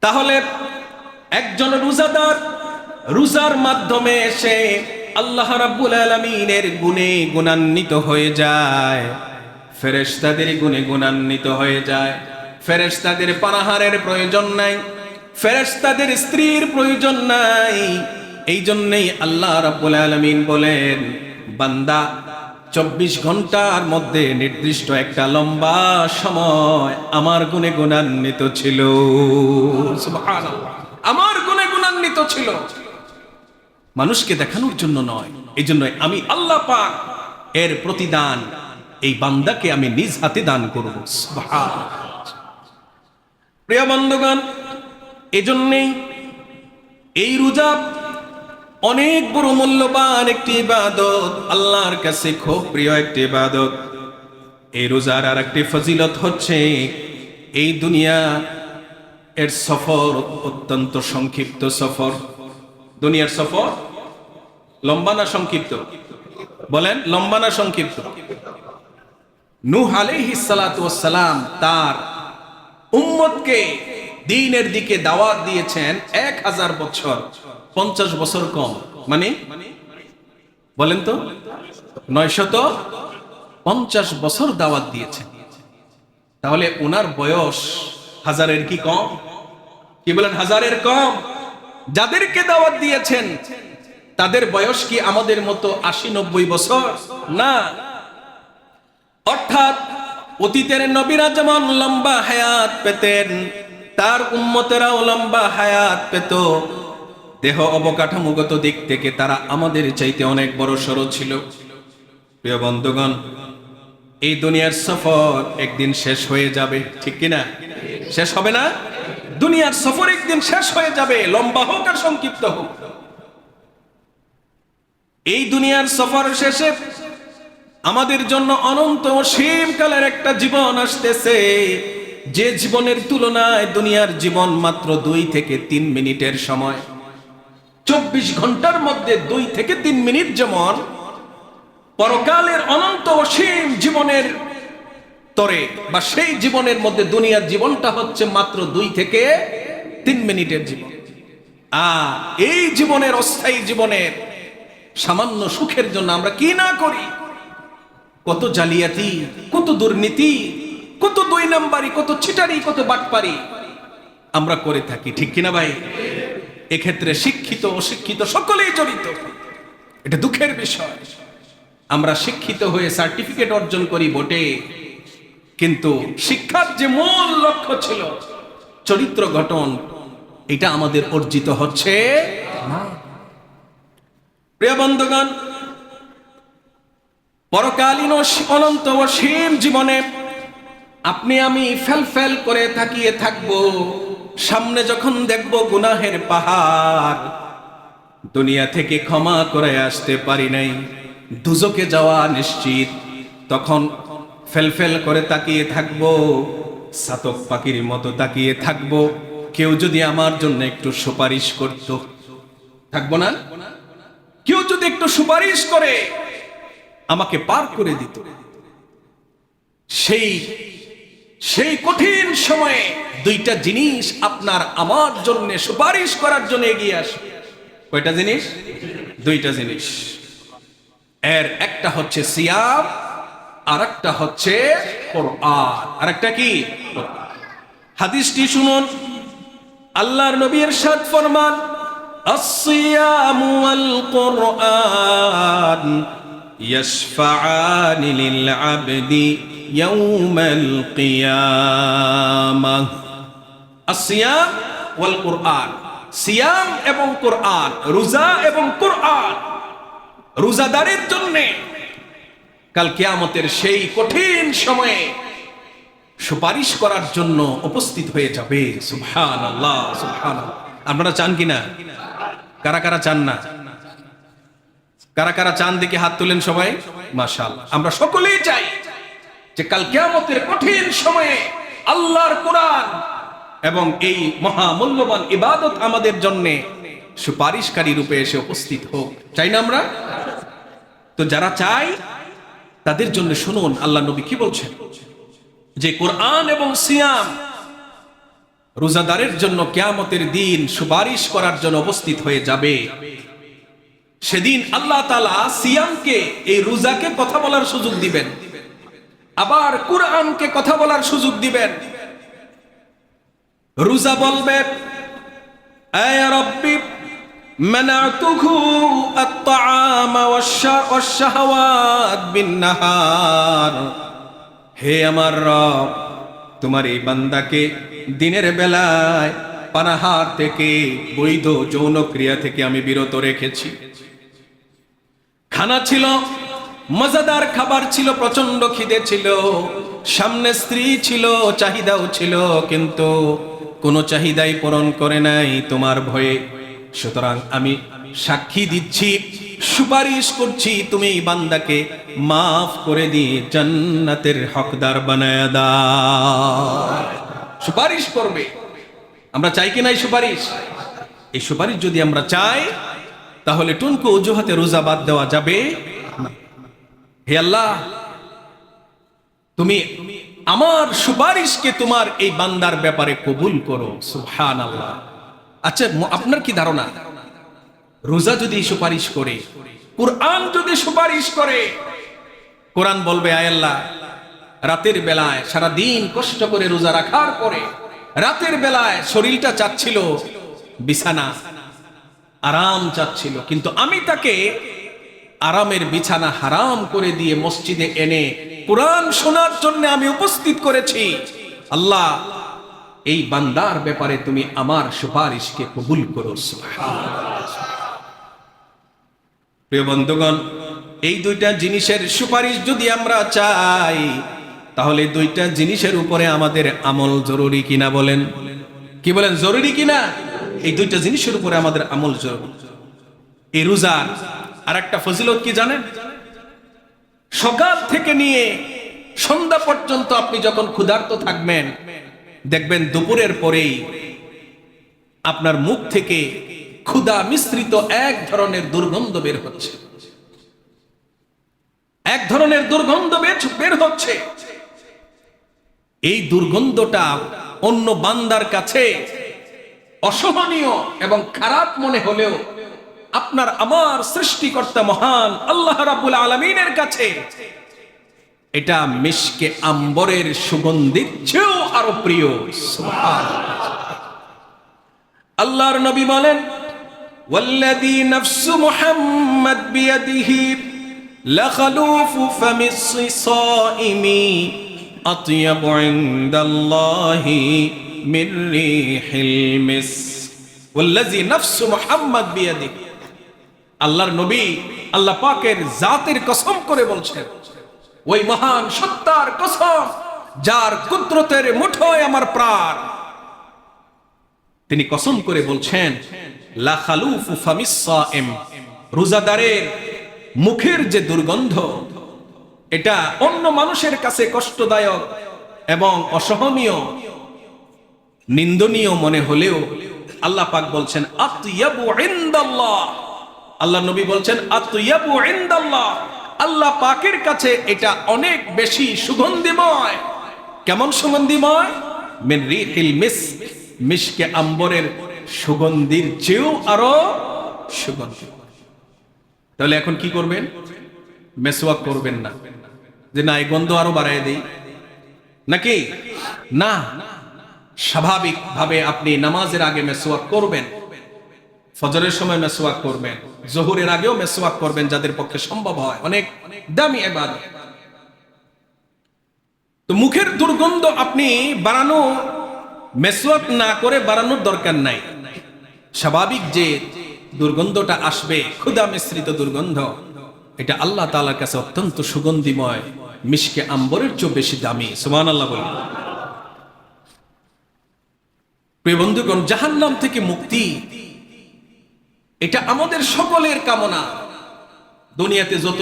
তাহলে একজন রোজাদার রোজার মাধ্যমে সে আল্লাহ রাব্বুল আলামিনের গুণে গুণান্বিত হয়ে যায়, ফেরেশতাদের গুণে গুণান্বিত হয়ে যায়। ফেরেশতাদের পানাহারের প্রয়োজন নাই, ফেরেশতাদের স্ত্রীর প্রয়োজন নাই, এই জন্যই আল্লাহ রাব্বুল আলামিন বলেন, বান্দা 24 ঘন্টার মধ্যে নির্দিষ্ট একটা লম্বা সময় আমার গুণে গুণান্বিত ছিল। সুবহানাল্লাহ, আমার গুণে গুণান্বিত ছিল, মানুষকে দেখানোর জন্য নয়। এই জন্য আমি আল্লাহ পাক এর প্রতিদান এই বান্দাকে আমি নিজ হাতে দান করব। সুবহানাল্লাহ। প্রিয় বন্ধুগণ, এজন্যই এই রোজা অনেক বড় মূল্যবান একটি ইবাদত, আল্লাহর কাছে খুব প্রিয় একটি ইবাদত। এই রোজার আর একটি ফজিলত হচ্ছে এই দুনিয়া এর সফর অত্যন্ত সংক্ষিপ্ত সফর। দুনিয়ার সফর লম্বা না সংক্ষিপ্ত? বলেন, লম্বা না সংক্ষিপ্ত? নূহ আলাইহিস সালাতু ওয়াস সালাম তার উম্মতকে দ্বীনের দিকে দাওয়াত দিয়েছেন 1000 বছর, 50 বছর কম, মানে বলেন তো 950 বছর দাওয়াত দিয়েছেন। তাহলে ওনার বয়স হাজারের কি কম? কি বলেন, হাজারের কম? যাদেরকে দাওয়াত দিয়েছেন তাদের বয়স কি আমাদের মতো 80-90 বছর? না। অর্থাৎ অতীতের নবীরা যেমন লম্বা হায়াত পেতেন, তার উম্মতেরাও লম্বা হায়াত পেত। দেহ অবকাঠামোগত দিক থেকে তারা আমাদের চাইতে অনেক বড় সড়ো ছিল। প্রিয় বন্ধুগণ, এই দুনিয়ার সফর একদিন শেষ হয়ে যাবে, ঠিক কিনা? শেষ হবে না? দুনিয়ার সফর একদিন শেষ হয়ে যাবে, লম্বা হোক আর সংক্ষিপ্ত হোক। এই দুনিয়ার সফর শেষে আমাদের জন্য অনন্ত অসীম কালের একটা জীবন আসতেছে, যে জীবনের তুলনায় দুনিয়ার জীবন মাত্র 2 থেকে 3 মিনিটের সময়। 24 ঘন্টার মধ্যে 2 থেকে 3 মিনিট যেমন, পরকালের অনন্ত অসীম জীবনের তরে বা সেই জীবনের মধ্যে দুনিয়ার জীবনটা হচ্ছে মাত্র 2 থেকে 3 মিনিটের জীবন। এই জীবনের, অস্থায়ী জীবনের সামান্য সুখের জন্য আমরা কি না করি! কত জালিয়াতি, কত দুর্নীতি, কত 2 নাম্বারি, কত ছিটারি, কত বাটপারি আমরা করে থাকি, ঠিক কিনা ভাই? এক্ষেত্রে শিক্ষিত অশিক্ষিত সকলেই জড়িত। এটা দুঃখের বিষয়। আমরা শিক্ষিত হয়ে সার্টিফিকেট অর্জন করি বটে, কিন্তু শিক্ষার যে মূল লক্ষ্য ছিল চরিত্র গঠন, এটা আমাদের অর্জিত হচ্ছে না। প্রিয় বন্ধুগণ, পরকালীন অনন্ত অসীম জীবনে আপনি আমি ফেল করে তাকিয়ে থাকব। সামনে যখন দেখব গুনাহের পাহাড়, দুনিয়া থেকে ক্ষমা করে আসতে পারি নাই, দুজকে যাওয়া নিশ্চিত, তখন ফেল করে তাকিয়ে থাকব, চাতক পাখির মতো তাকিয়ে থাকব। কেউ যদি আমার জন্য একটু সুপারিশ করত, থাকবো না? কেউ যদি একটু সুপারিশ করে আমাকে পার করে দিত, সেই কঠিন সময়ে 2টা জিনিস আপনার আমার জন্য সুপারিশ করার জন্য এগিয়ে আসে। কয়টা জিনিস? 2টা জিনিস। এর একটা হচ্ছে সিয়াম, আর একটা হচ্ছে কোরআন। আর একটা কি? হাদিসটি শুনুন। আল্লাহর নবী ইরশাদ ফরমান, আস-সিয়ামু ওয়াল কোরআন ইয়াশফাআনি লিল আবদি ইয়াউমাল কিয়ামাহ। আস-সিয়াম ওয়াল কোরআন, সিয়াম এবং কোরআন, রোজা এবং কোরআন রোজাদারের জন্য কাল কিয়ামতের সেই কঠিন সময়ে সুপারিশ করার জন্য উপস্থিত হয়ে যাবে। সুবহানাল্লাহ, সুবহানাল্লাহ। আপনারা চান কিনা? কারা কারা চান না? কারা কারা চান দেখে হাত তুলেন সবাই। মাশাআল্লাহ, আমরা সকলেই চাই যে কাল কিয়ামতের কঠিন সময়ে আল্লাহর কোরআন এবং এই মহামূল্যবান ইবাদত আমাদের জন্য সুপারিশকারী রূপে এসে উপস্থিত হোক। চাই না আমরা? তো যারা চাই তাদের জন্য শুনুন আল্লাহ নবী কি বলছেন, যে কোরআন এবং সিয়াম রোজাদারের জন্য কিয়ামতের দিন সুপারিশ করার জন্য উপস্থিত হয়ে যাবে। সেদিন আল্লাহ তাআলা সিয়ামকে, এই রোজাকে কথা বলার সুযোগ দিবেন, আবার কোরআনকে কথা বলার সুযোগ দিবেন। রোজা বলবে, আয় রব্বি মানাতুহু আত-তাআম ওয়াশ-শাহাওয়াত বিন-নাহার। হে আমার রব, তোমার এই বান্দাকে দিনের বেলায় পানাহার থেকে, বৈধ যৌন ক্রিয়া থেকে আমি বিরত রেখেছি। খানা ছিল, মজাদার খাবার ছিল, প্রচন্ড খিদে ছিল, সামনে স্ত্রী ছিল, চাহিদাও ছিল, কিন্তু কোনো চাহিদাই পূরণ করে নাই তোমার ভয়ে। সুতরাং আমি সাক্ষী দিচ্ছি, সুপারিশ করছি, তুমি এই বান্দাকে মাফ করে দিয়ে জান্নাতের হকদার বানায়া দাও। সুপারিশ করবে। আমরা চাই কি নাই সুপারিশ? এই সুপারিশ যদি আমরা চাই, তাহলে টুনকো অজুহাতে রোজা বাদ দেওয়া যাবে না। হে আল্লাহ, তুমি আমার সুপারিশকে তোমার এই বান্দার ব্যাপারে কবুল করো। সুবহানাল্লাহ। আচ্ছা, আপনার কি ধারণা, রোজা যদি সুপারিশ করে, কুরআন যদি সুপারিশ করে, কোরআন বলবে আয় আল্লাহ, রাতের বেলায় সারা দিন কষ্ট করে রোজা রাখার পরে রাতের বেলায় শরীরটা চাচ্ছিল বিছানা, আরাম চাচ্ছিল, কিন্তু আমি তাকে আরামের বিছানা হারাম করে দিয়ে মসজিদে এনে কুরআন শোনার জন্য আমি উপস্থিত করেছি। আল্লাহ, এই বান্দার ব্যাপারে তুমি আমার সুপারিশকে কবুল করো। সুবহানাল্লাহ। প্রিয় বন্ধুগণ, এই দুইটা জিনিসের সুপারিশ যদি আমরা চাই, তাহলে দুইটা জিনিসের উপরে আমাদের আমল জরুরি কিনা বলেন? কি বলেন, জরুরি কিনা? এই দুইটা জিনিসের উপরে আমাদের আমল জরুরি। এই রোজার আর একটা ফজিলত কি জানেন? সকাল থেকে নিয়ে সন্ধ্যা পর্যন্ত আপনি যখন ক্ষুধার্ত থাকবেন, দেখবেন দুপুরের পরেই আপনার মুখ থেকে ক্ষুধা মিশ্রিত এক ধরনের দুর্গন্ধ বের হচ্ছে, এক ধরনের দুর্গন্ধ বের হচ্ছে। এই দুর্গন্ধটা অন্য বান্দার কাছে অসহনীয় এবং খারাপ মনে হলেও আপনার আমার সৃষ্টিকর্তা মহান আল্লাহ রাব্বুল আলামিনের কাছে এটা মিশকে আম্বরের সুগন্ধির চেয়েও আরো প্রিয়। সুবহানাল্লাহ। আল্লাহর নবী বলেন, ওয়াল্লাযী নাফসু মুহাম্মাদ বিয়াদিহি লাখালুফু ফামিস সাইমি আতয়াবু ইনদাল্লাহি মির রিহিল মিসক। ওয়াল্লাযী নাফসু মুহাম্মাদ বিয়াদিহি, আল্লাহর নবী আল্লাহ পাকের জাতের কসম করে বলছেন, ওই মহান সত্তার কসম যার কুদরতের মুঠোয় আমার প্রাণ, তিনি কসম করে বলছেন, লা খালুফু ফামিস সাইম, রোজাদারের মুখের যে দুর্গন্ধ, এটা অন্য মানুষের কাছে কষ্টদায়ক এবং অসহনীয়, নিন্দনীয় মনে হলেও আল্লাহ পাক বলছেন আতয়াবু ইনদাল্লাহ। আল্লাহ নবী বলছেন আতয়াবু ইনদাল্লাহ, আল্লাহ পাকের কাছে এটা অনেক বেশি সুগন্ধিময়। কেমন সুগন্ধিময়? মিন রিহিল মিসক, মিশকে আম্বরের সুগন্ধির চেয়েও আরো সুগন্ধি। তাহলে এখন কি করবেন? মেসওয়াক করবেন না, যে না এই গন্ধ আরো বাড়ায় দেই, নাকি? না, স্বাভাবিক ভাবে আপনি নামাজের আগে মেসওয়াক করবেন, ফজরের সময় মেসওয়াক করবেন, জোহরের আগেও মেসওয়াক করবেন, যাদের পক্ষে সম্ভব হয়। অনেক দামি ইবাদত। তো মুখের দুর্গন্ধ আপনি বাড়ানো, মেসওয়াক না করে বাড়ানোর দরকার নাই। স্বাভাবিক যে দুর্গন্ধটা আসবে, ক্ষুধা মিশ্রিত দুর্গন্ধ, এটা আল্লাহ তাআলার কাছে অত্যন্ত সুগন্ধিময়, মিশকে আম্বরের চেয়ে বেশি দামি। সুবহানাল্লাহ বলি। প্রিয় বন্ধুগণ, জাহান্নাম থেকে মুক্তি এটা আমাদের সকলের কামনা। দুনিয়াতে যত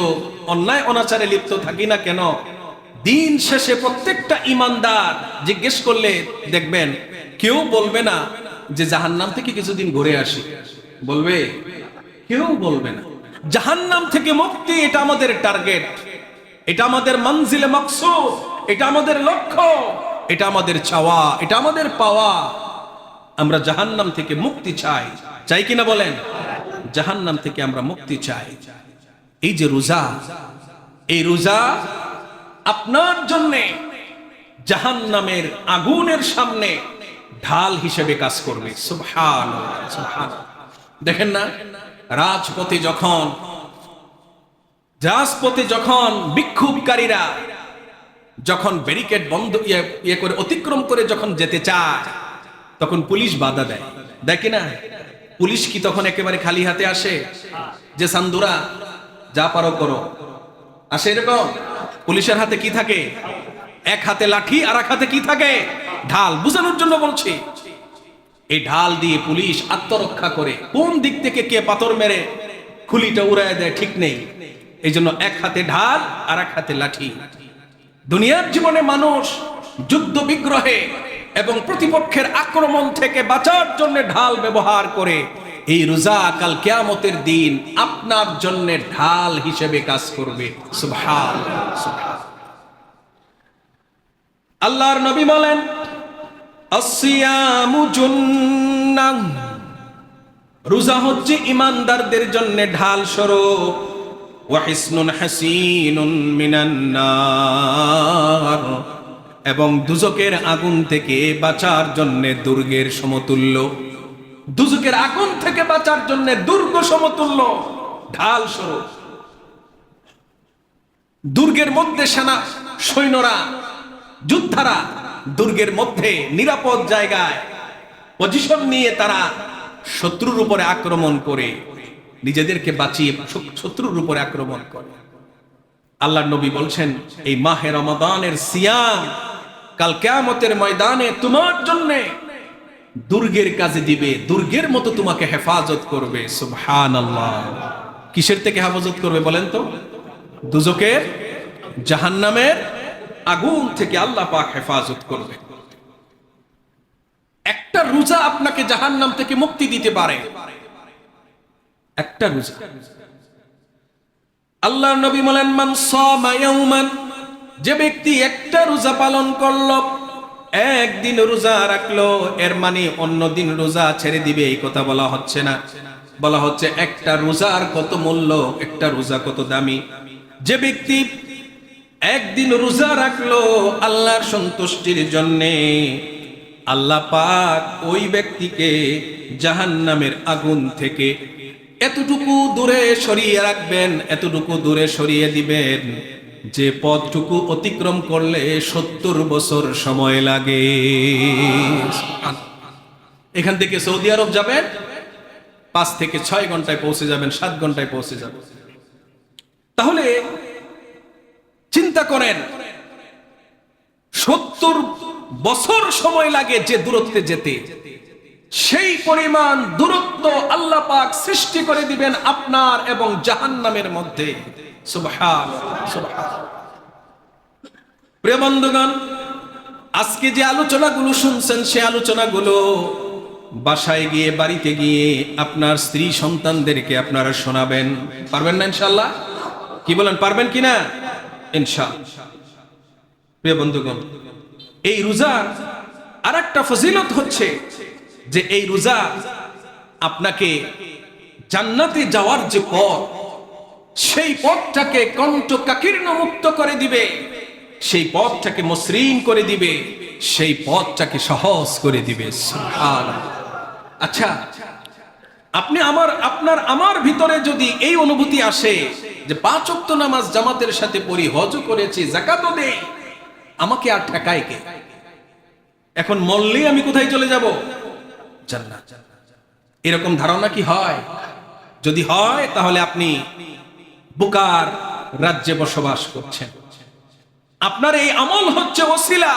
অন্যায় অনাচারে লিপ্ত থাকি না কেন, দিন শেষে প্রত্যেকটা ঈমানদার জিজ্ঞেস করলে দেখবেন কেউ বলবে না যে জাহান্নাম থেকে কিছুদিন ঘুরে আসি, বলবে? কেউ বলবে না। জাহান্নাম থেকে মুক্তি এটা আমাদের টার্গেট, এটা আমাদের মঞ্জিলে মাকসুদ, এটা আমাদের লক্ষ্য, এটা আমাদের চাওয়া, এটা আমাদের পাওয়া। আমরা জাহান্নাম থেকে মুক্তি চাই, চাই কিনা বলেন? জাহান্নাম থেকে আমরা মুক্তি চাই। এই যে রোজা, এই রোজা আপনার জন্য জাহান্নামের আগুনের সামনে ঢাল হিসেবে কাজ করবে। সুবহানাল্লাহ, সুবহানাল্লাহ। দেখেন না, রাজপথে যখন বিক্ষোভকারীরা যখন ব্যারিকেড বন্ধ ইয়ে করে অতিক্রম করে যখন যেতে চায়, তখন পুলিশ বাধা দেয়, দেখে না? পুলিশ কি তখন একেবারে খালি হাতে আসে যে সান্দুরা যা পারো করো, আসে এরকম? পুলিশের হাতে কি থাকে? এক হাতে লাঠি আর এক হাতে কি থাকে? ঢাল। বুঝানোর জন্য বলছি, এই ঢাল দিয়ে পুলিশ আত্মরক্ষা করে। কোন দিক থেকে কে পাথর মেরে খুলিটা উড়ায় দেয় ঠিক নেই, এই জন্য এক হাতে ঢাল আর এক হাতে লাঠি। দুনিয়ার জীবনে মানুষ যুদ্ধ বিগ্রহে এবং প্রতিপক্ষের আক্রমণ থেকে বাঁচার জন্য ঢাল ব্যবহার করে। এই রোজা কাল কিয়ামতের দিন আপনার জন্য ঢাল হিসেবে কাজ করবে। সুবহানাল্লাহ, সুবহানাল্লাহ। আল্লাহর নবী বলেন, আসিয়ামু জুন্নাহ, রোজা হচ্ছে ঈমানদারদের জন্য ঢাল স্বরূপ। ওয়া হিসনুন হাসিনুন মিনান নার, এবং দুজকের আগুন থেকে বাঁচার জন্য দুর্গের সমতুল্য। দুজকের আগুন থেকে বাঁচার জন্য দুর্গ সমতুল্য ঢাল স্বরূপ। দুর্গের মধ্যে সৈন্যরা, যোদ্ধারা দুর্গের মধ্যে নিরাপদ জায়গায় পজিশন নিয়ে তারা শত্রুর উপরে আক্রমণ করে, নিজেদেরকে বাঁচিয়ে শত্রুর উপরে আক্রমণ করে। আল্লাহর নবী বলছেন, এই মাহে রমাদানের সিয়াম কাল কিয়ামতের ময়দানে তোমার জন্য দুর্গের কাজে দিবে, দুর্গের মতো তোমাকে হেফাজত করবে। সুবহানাল্লাহ। কিসের থেকে হেফাজত করবে বলেন তো? দুজকের, জাহান্নামের আগুন থেকে আল্লাহ পাক হেফাজত করবে। একটা রোজা আপনাকে জাহান্নাম থেকে মুক্তি দিতে পারে, একটা রোজা। আল্লাহর নবী বলেন, মান সামা ইয়াওমান, যে ব্যক্তি একটা রোজা পালন করলো, একদিন রোজা রাখলো, এর মানে অন্য দিন রোজা ছেড়ে দিবে এই কথা বলা হচ্ছে না। বলা হচ্ছে একটা রোজার কত মূল্য, একটা রোজা কত দামি। যে ব্যক্তি একদিন রোজা রাখলো আল্লাহর সন্তুষ্টির জন্যে, আল্লাহ পাক ওই ব্যক্তিকে জাহান্নামের আগুন থেকে এতটুকু দূরে সরিয়ে রাখবেন, এতটুকু দূরে সরিয়ে দিবেন যে পথটুকু অতিক্রম করলে 70 বছর সময় লাগে। এখান থেকে সৌদি আরব যাবেন 5 থেকে 6 ঘন্টায় পৌঁছে যাবেন, 7 ঘন্টায় পৌঁছে যাবেন। তাহলে চিন্তা করেন, 70 বছর সময় লাগে যে দূরত্বে যেতে, সেই পরিমাণ দূরত্ব আল্লাহ পাক সৃষ্টি করে দিবেন আপনার এবং জাহান্নামের মধ্যে। সুবহানাল্লাহ, সুবহানাল্লাহ। প্রিয় বন্ধুগণ, আজকে যে আলোচনাগুলো শুনছেন, সে আলোচনাগুলো বাসায় গিয়ে, বাড়িতে গিয়ে আপনার স্ত্রী সন্তানদেরকে আপনারা শোনাবেন। পারবেন না ইনশাআল্লাহ? কি বলেন, পারবেন কিনা? ইনশাআল্লাহ। প্রিয় বন্ধুগণ, এই রোজার আরেকটা ফজিলত হচ্ছে যে এই রোজা আপনাকে জান্নাতে যাওয়ার যে পথ, সেই পথটাকে কণ্টকাকীর্ণ মুক্ত করে দিবে, সেই পথটাকে মসৃণ করে দিবে, সেই পথটাকে সহজ করে দিবে। সুবহানাল্লাহ। আচ্ছা, আপনি আমার ভিতরে যদি এই অনুভূতি আসে যে 5 ওয়াক্ত নামাজ জামাতের সাথে পড়ি, হজ করেছি, যাকাতও দেই, আমাকে আর ঠেকায় কে? এখন মরলেই আমি কোথায় চলে যাব? জান্নাত। এরকম ধারণা কি হয়? যদি হয় তাহলে আপনি বুকার রাজ্যে বসবাস করছেন। আপনার এই আমল হচ্ছে ওসিলা।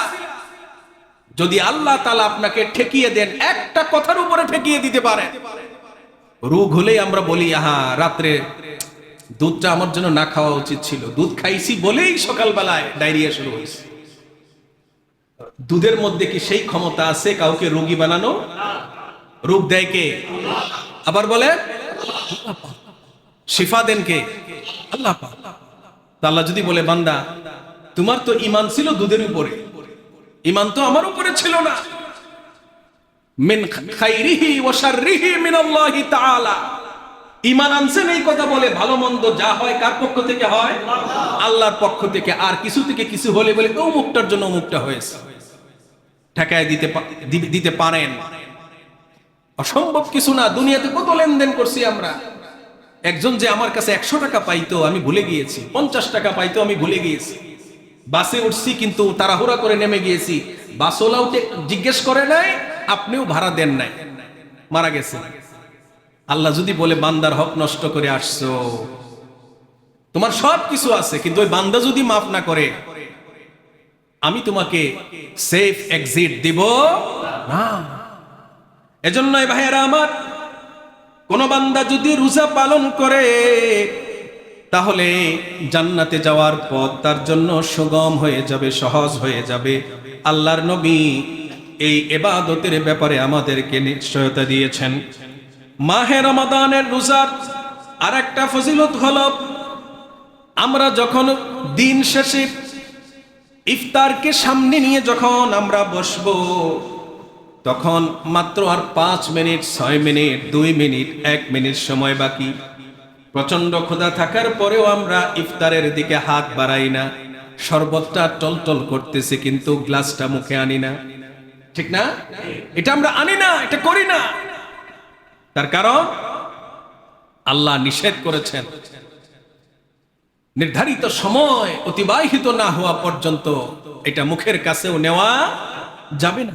যদি আল্লাহ তাআলা আপনাকে ঠেকিয়ে দেন, একটা কথার উপরে ঠেকিয়ে দিতে পারেন। রোগ হলেই আমরা বলি, আহা রাত্রে দুধটা আমার জন্য না খাওয়া উচিত ছিল, দুধ খাইছি বলেই সকালবেলায় ডায়রিয়া শুরু হয়েছে। দুধের মধ্যে কি সেই ক্ষমতা আছে কাউকে রোগী বানানো? রোগ দেয় কে? আবার বলে শিফা দেন কে? আল্লাহ পাক। আল্লাহ যদি বলে, বান্দা তোমার তো ঈমান ছিল দুধের উপরে, ঈমান তো আমার উপরে ছিল না। মিন খাইরিহি ওয়া শাররিহি মিনাল্লাহি তাআলা। ঈমান আনছেন এই কথা বলে, ভালো মন্দ যা হয় কার পক্ষ থেকে হয়? আল্লাহর পক্ষ থেকে। আর কিছু থেকে কিছু হলে বলে অমুকটার জন্য অমুকটা হয়েছে, ঠেকায় দিতে পারেন। অসম্ভব কিছু না। দুনিয়াতে কত লেনদেন করছি আমরা। একজন যে আমার কাছে 100 টাকা পাইতো আমি ভুলে গিয়েছি, 50 টাকা পাইতো আমি ভুলে গিয়েছি। বাসে উঠছি কিন্তু তাড়াহুড়া করে নেমে গিয়েছি, বাসওয়ালাও জিজ্ঞেস করে নাই, আপনিও ভাড়া দেন নাই, মারা গেছে। আল্লাহ যদি বলে বান্দার হক নষ্ট করে আসছো, তোমার সব কিছু আছে, কিন্তু ওই বান্দা যদি মাফ না করে, আমি তোমাকে সেফ এক্সিট দিব না। এজন্যই ভাইয়েরা আমার, কোন বান্দা যদি রোজা পালন করে তাহলে জান্নাতে যাওয়ার পথ তার জন্য সুগম হয়ে যাবে, সহজ হয়ে যাবে। আল্লাহর নবী এই ইবাদতের ব্যাপারে আমাদেরকে নিশ্চয়তা দিয়েছেন। মাহে রমাদানের রোজার আরেকটা ফজিলত হলো, আমরা যখন দিন শেষে ইফতারকে সামনে নিয়ে যখন আমরা বসবো, তখন মাত্র আর 5 মিনিট, 6 মিনিট, 2 মিনিট, 1 মিনিট সময় বাকি। প্রচন্ড ক্ষুধা থাকার পরেও আমরা ইফতারের দিকে হাত বাড়াই না, শরবতটা টলটল করতেছে কিন্তু গ্লাসটা মুখে আনি না, ঠিক না? এটা আমরা আনি না, এটা করি না। তার কারণ আল্লাহ নিষেধ করেছেন, নির্ধারিত সময় অতিবাহিত না হওয়া পর্যন্ত এটা মুখের কাছেও নেওয়া যাবে না।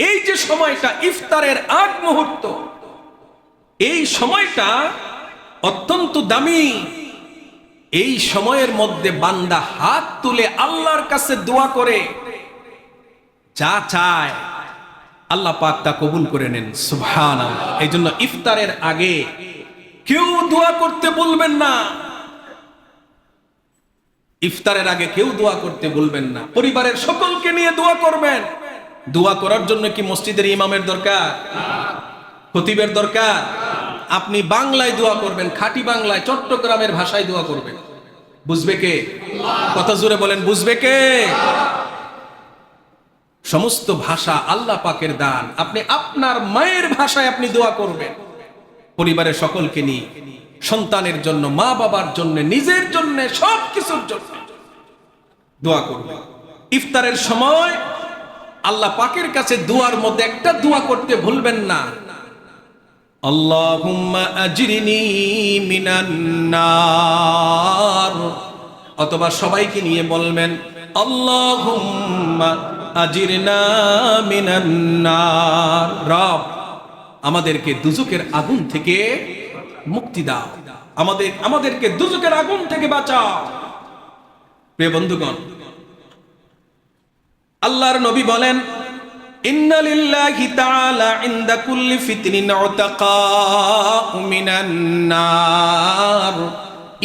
এই যে সময়টা ইফতারের আগ মুহূর্ত, এই সময়টা অত্যন্ত দামি। এই সময়ের মধ্যে বান্দা হাত তুলে আল্লাহর কাছে দোয়া করে, যা চায় আল্লাহ পাক তা কবুল করে নেন। সুবহানাল্লাহ। এই জন্য ইফতারের আগে কেউ দোয়া করতে বলবেন না, ইফতারের আগে কেউ দোয়া করতে বলবেন না। পরিবারের সকলকে নিয়ে দোয়া করবেন। দোয়া করার জন্য কি মসজিদের ইমামের দরকার, খতিবের দরকার? আপনি বাংলায় দোয়া করবেন, খাঁটি বাংলায়, চট্টগ্রামের ভাষায় দোয়া করবেন। বুঝবে কে? কত জোরে বলেন, বুঝবে কে? সমস্ত ভাষা আল্লাহ পাকের দান। আপনি আপনার মায়ের ভাষায় আপনি দোয়া করবেন, পরিবারের সকলকে নিয়ে, সন্তানের জন্য, মা বাবার জন্য, নিজের জন্য, সবকিছুর জন্য দোয়া করবেন। ইফতারের সময় আল্লাহ পাকের কাছে দোয়ার মধ্যে একটা দোয়া করতে ভুলবেন না, আল্লাহুম্মা আজরিনি মিনান নার। অথবা সবাইকে নিয়ে বলবেন, আল্লাহুম্মা আজিরনা মিনান নার। রব, আমাদেরকে দুজকের আগুন থেকে মুক্তি দাও, আমাদেরকে দুজকের আগুন থেকে বাঁচাও। প্রিয় বন্ধুগণ, আল্লাহর নবী বলেন, ইন্না লিল্লাহি তাআলা ইনদা কুল্লি ফিতরিন উতাকা মিনান নার।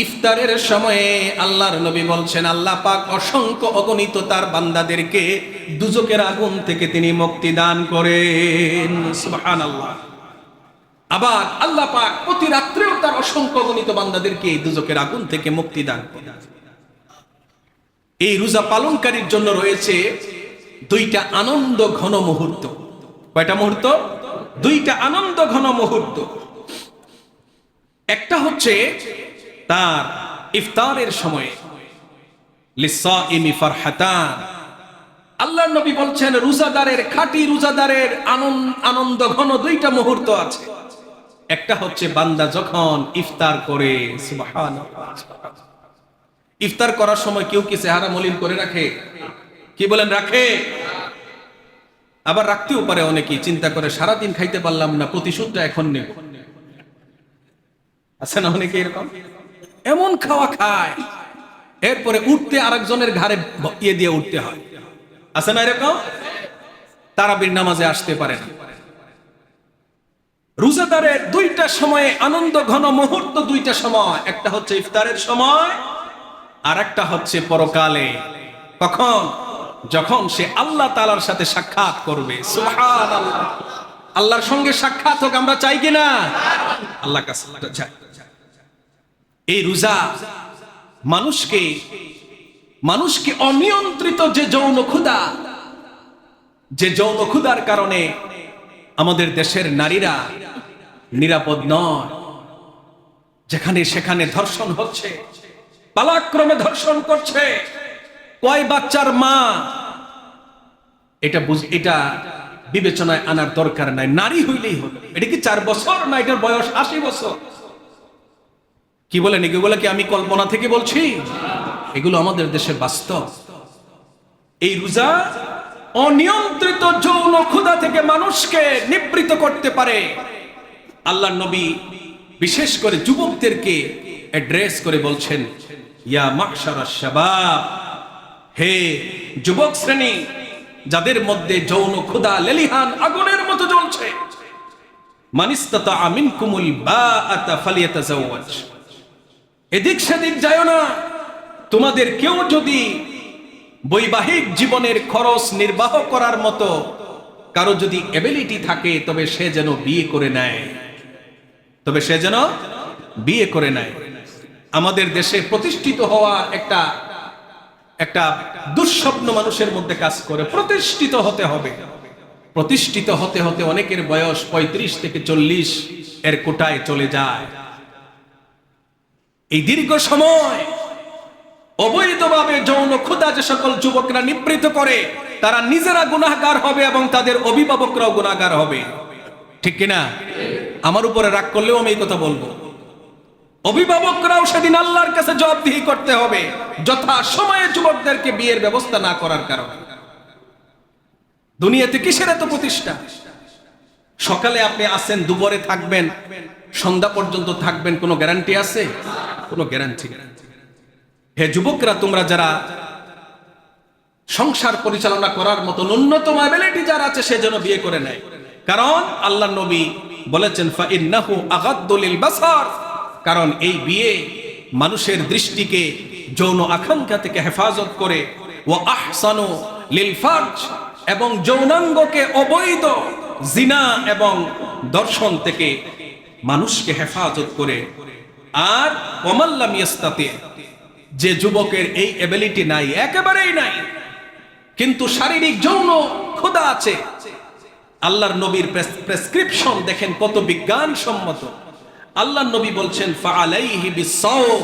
ইফতারের সময়ে আল্লাহর নবী বলছেন, আল্লাহ পাক অসংখ্য অগণিত তার বান্দাদেরকে দুজকের আগুন থেকে তিনি মুক্তি দান করেন। সুবহানাল্লাহ। আবার আল্লাহ পাক প্রতি রাত্রেও তার অসংখ্য অগণিত বান্দাদেরকে দুজকের আগুন থেকে মুক্তি দান করেন। এই রোজা পালনকারীর জন্য রয়েছে 2টা আনন্দ ঘন মুহূর্ত। কয়টা মুহূর্ত? 2টা আনন্দ ঘন মুহূর্ত। একটা হচ্ছে তার ইফতারের সময়ে, লিসাইমি ফারহাতান। আল্লাহর নবী বলছেন, রোজাদারের, খাঁটি রোজাদারের আনন্দ ঘন 2টা মুহূর্ত আছে। একটা হচ্ছে বান্দা যখন ইফতার করে, সুবহানাল্লাহ। ইফতার করার সময় কেউ কি চেহারা মলিন করে রাখে? কি বলেন, রাখে? আবার রাখতেও পারে অনেকেই, চিন্তা করে সারাদিন খাইতে পারলাম না, প্রতিশোধটা এখন নেব। আছে না অনেকে এরকম? এমন খাওয়া খায়, এরপরে উঠতে আরেকজনের ঘাড়ে ইয়ে দিয়ে উঠতে হয়। আছে না এরকম? তারাবির নামাজে আসতে পারে না। রোজাদারের 2টা সময়ে আনন্দ ঘন মুহূর্ত, 2টা সময়। একটা হচ্ছে ইফতারের সময়, আর একটা হচ্ছে পরকালে। কখন? যখন সে আল্লাহ তাআলার সাথে সাক্ষাৎ করবে। সুবহানাল্লাহ। আল্লাহর সঙ্গে সাক্ষাৎ হোক, আমরা চাই কিনা? আল্লাহ কাছে চাই। এই রোজা মানুষকে অনিয়ন্ত্রিত যে যৌন ক্ষুধা, যে যৌন ক্ষুধার কারণে আমাদের দেশের নারীরা নিরাপদ নয়, যেখানে সেখানে ধর্ষণ হচ্ছে, পালাক্রমে ধর্ষণ করছে, কয় বাচ্চার মা, এটা বিবেচনায় আনার দরকার নাই, নারী হইলেই হলো। এটা কি 4 বছর না এটার বয়স 80 বছর? কি বলেন, এগুলো কি আমি কল্পনা থেকে বলছি? এগুলো আমাদের দেশের বাস্তব। এই রোজা অনিয়ন্ত্রিত যৌন ক্ষুধা থেকে মানুষকে নিবৃত করতে পারে। আল্লাহর নবী বিশেষ করে যুবকদেরকে অ্যাড্রেস করে বলছেন, ইয়া মাশারাশ শাবাব, হে যুবক শ্রেণী, যাদের মধ্যে যৌন ক্ষুধা লেলিহান আগুনের মতো জ্বলছে, মানিস্তাতা মিনকুমুল বাআতা ফালিয়াতাজাওয়াজ, এদিক সেদিক যায় না। তোমাদের কেউ যদি বৈবাহিক জীবনের খরচ নির্বাহ করার মতো কারো যদি এবিলিটি থাকে, তবে সে যেন বিয়ে করে নেয়, আমাদের দেশে প্রতিষ্ঠিত হওয়ার একটা দুঃস্বপ্ন মানুষের মধ্যে কাজ করে। প্রতিষ্ঠিত হতে হবে। প্রতিষ্ঠিত হতে হতে অনেকের বয়স 35 থেকে 40 এর কোটায় চলে যায়। এই দীর্ঘ সময় অবৈধভাবে যৌন ক্ষুধা যে সকল যুবকরা নিবৃত করে, তারা নিজেরা গুনাহগার হবে এবং তাদের অভিভাবকরাও গুনাহগার হবে। ঠিক কিনা? আমার উপরে রাগ করলেও আমি এই কথা বলবো, অভিভাবকরাও সেদিন আল্লাহর কাছে জবাবদিহি করতে হবে যথা সময়ে যুবকদেরকে বিয়ের ব্যবস্থা না করার কারণে। দুনিয়াতে কিসের এত প্রতিষ্ঠা? সকালে আপনি আসেন, দুপুরে থাকবেন, সন্ধ্যা পর্যন্ত থাকবেন, কোনো গ্যারান্টি আছে? কোনো গ্যারান্টি নেই। হে যুবকরা, তোমরা যারা সংসার পরিচালনা করার মতো ন্যূনতম এবিলিটি যারা আছে, সে যেন বিয়ে করে নেয়। কারণ আল্লাহর নবী বলেছেন, ফাইন্নাহু আগাদ্দু লিল বাসার, কারণ এই বিয়ে মানুষের দৃষ্টিকে যৌন আকাঙ্ক্ষা থেকে হেফাজত করে, ওয়া আহসানু লিল ফারজ, এবং যৌনাঙ্গকে অবৈধ জিনা এবং দর্শন থেকে মানুষকে হেফাজত করে। আর ওমাল্লাম ইয়াস্তাতি, যে যুবকের এই এবিলিটি নাই, একেবারেই নাই, কিন্তু শারীরিক যৌন ক্ষুধা আছে, আল্লাহর নবীর প্রেসক্রিপশন দেখেন কত বিজ্ঞানসম্মত। আল্লাহর নবী বলছেন, ফাআলাইহি বিসসাওম,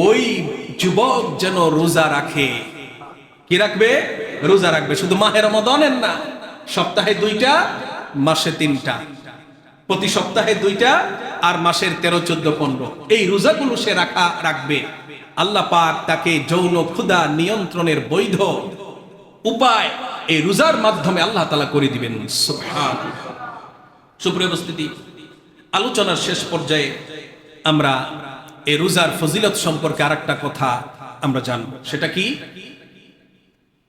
ওই যুবক যেন রোজা রাখে। কি রাখবে? রোজা রাখবে। শুধু মাহে রমাদানের না, সপ্তাহে 2টা, মাসে 3টা, প্রতি সপ্তাহে 2টা, আর মাসের 13, 14, 15 এই রোজাগুলো সে রাখবে। আল্লাহ পাক তাকে যৌন ক্ষুধা নিয়ন্ত্রণের বৈধ উপায় এই রোজার মাধ্যমে আল্লাহ তাআলা করে দিবেন। সুবহানাল্লাহ। সুপ্রিয় উপস্থিতি, আলোচনার শেষ পর্যায়ে আমরা এই রোজার ফজিলত সম্পর্কে আরেকটা কথা আমরা জানব। সেটা কি?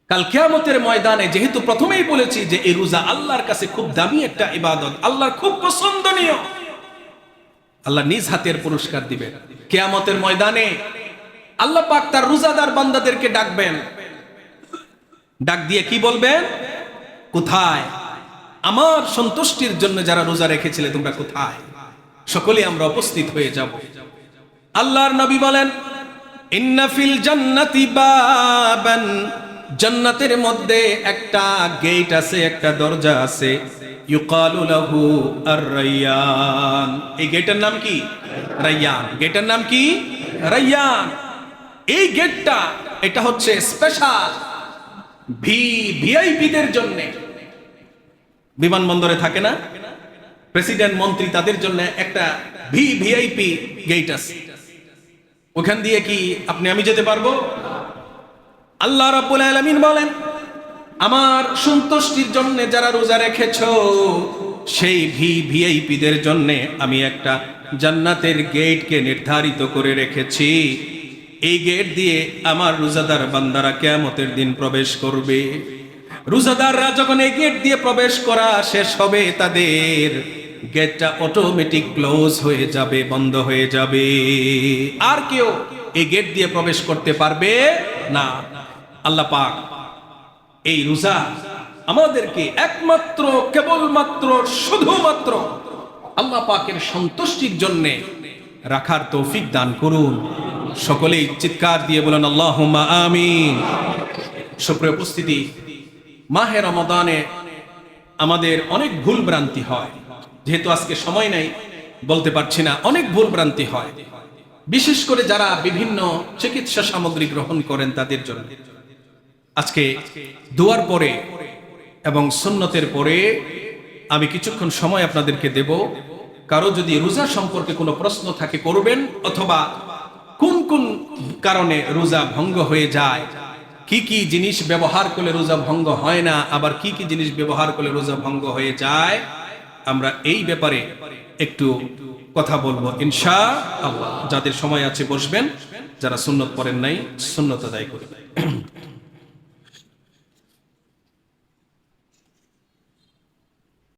কাল কিয়ামতের ময়দানে, যেহেতু প্রথমেই বলেছি যে এই রোজা আল্লাহর কাছে খুব দামি একটা ইবাদত, আল্লাহর খুব পছন্দনীয়, আল্লাহ নিজ হাতের পুরস্কার দিবেন। কিয়ামতের ময়দানে আল্লাহ পাক তার রোজাদার বান্দাদেরকে ডাকবেন, ডাক দিয়ে কি বলবেন? কোথায় আমার সন্তুষ্টির জন্য যারা রোজা রেখেছিলে, তোমরা কোথায়? সকলে আমরা উপস্থিত হয়ে যাব। আল্লাহর নবী বলেন, ইন্না ফিল জান্নাতি বাবান, জান্নাতের মধ্যে একটা গেট আছে, একটা দরজা আছে, ইউকালু লাহু আর-রায়্যান। এই গেটের নাম কি? রায়্যান। গেটের নাম কি? রায়্যান। এই গেটটা, এটা হচ্ছে স্পেশাল ভিআইপিদের জন্য। বিমানবন্দরে থাকে না প্রেসিডেন্ট, মন্ত্রী, তাদের জন্য একটা ভিআইপি গেট আছে। ওখান দিয়ে কি আপনি আমি যেতে পারবো? আল্লাহ রাব্বুল আলামিন বলেন, আমার সন্তুষ্টির জন্য যারা রোজা রেখেছো, সেই ভিআইপিদের জন্য আমি একটা জান্নাতের গেটকে নির্ধারিত করে রেখেছি। এই গেট দিয়ে আমার রোজাদার বান্দারা কিয়ামতের দিন প্রবেশ করবে। রোজাদাররা যখন এই গেট দিয়ে প্রবেশ করা শেষ হবে, তাদের গেটটা অটোমেটিক ক্লোজ হয়ে যাবে, বন্ধ হয়ে যাবে। আর কেউ এই গেট দিয়ে প্রবেশ করতে পারবে না। আল্লাহ পাক এই রোজা আমাদেরকে একমাত্র, কেবলমাত্র, শুধুমাত্র আল্লাহ পাকের সন্তুষ্টির জন্য রাখার তৌফিক দান করুন। সকলেই চিৎকার দিয়ে বলেন আল্লাহুম্মা আমিন। সুপ্রিয় উপস্থিতি, মাহে রমাদানে আমাদের অনেক ভুল ভ্রান্তি হয়। যেহেতু আজকে সময় নাই, বলতে পারছি না, অনেক ভুল ভ্রান্তি হয়, বিশেষ করে যারা বিভিন্ন চিকিৎসা সামগ্রী গ্রহণ করেন তাদের জন্য। আজকে দুয়ার পরে এবং সুন্নতের পরে আমি কিছুক্ষণ সময় আপনাদেরকে দেব। কারো যদি রোজা সম্পর্কে কোনো প্রশ্ন থাকে করবেন, অথবা কোন কোন কারণে রোজা ভঙ্গ হয়ে যায়, কি কি জিনিস ব্যবহার করলে রোজা ভঙ্গ হয় না, আবার কি কি জিনিস ব্যবহার করলে রোজা ভঙ্গ হয়ে যায়, আমরা এই ব্যাপারে একটু কথা বলবো ইনশাআল্লাহ। যাদের সময় আছে বসবেন, যারা সুন্নত পড়েন নাই সুন্নত আদায় করবেন।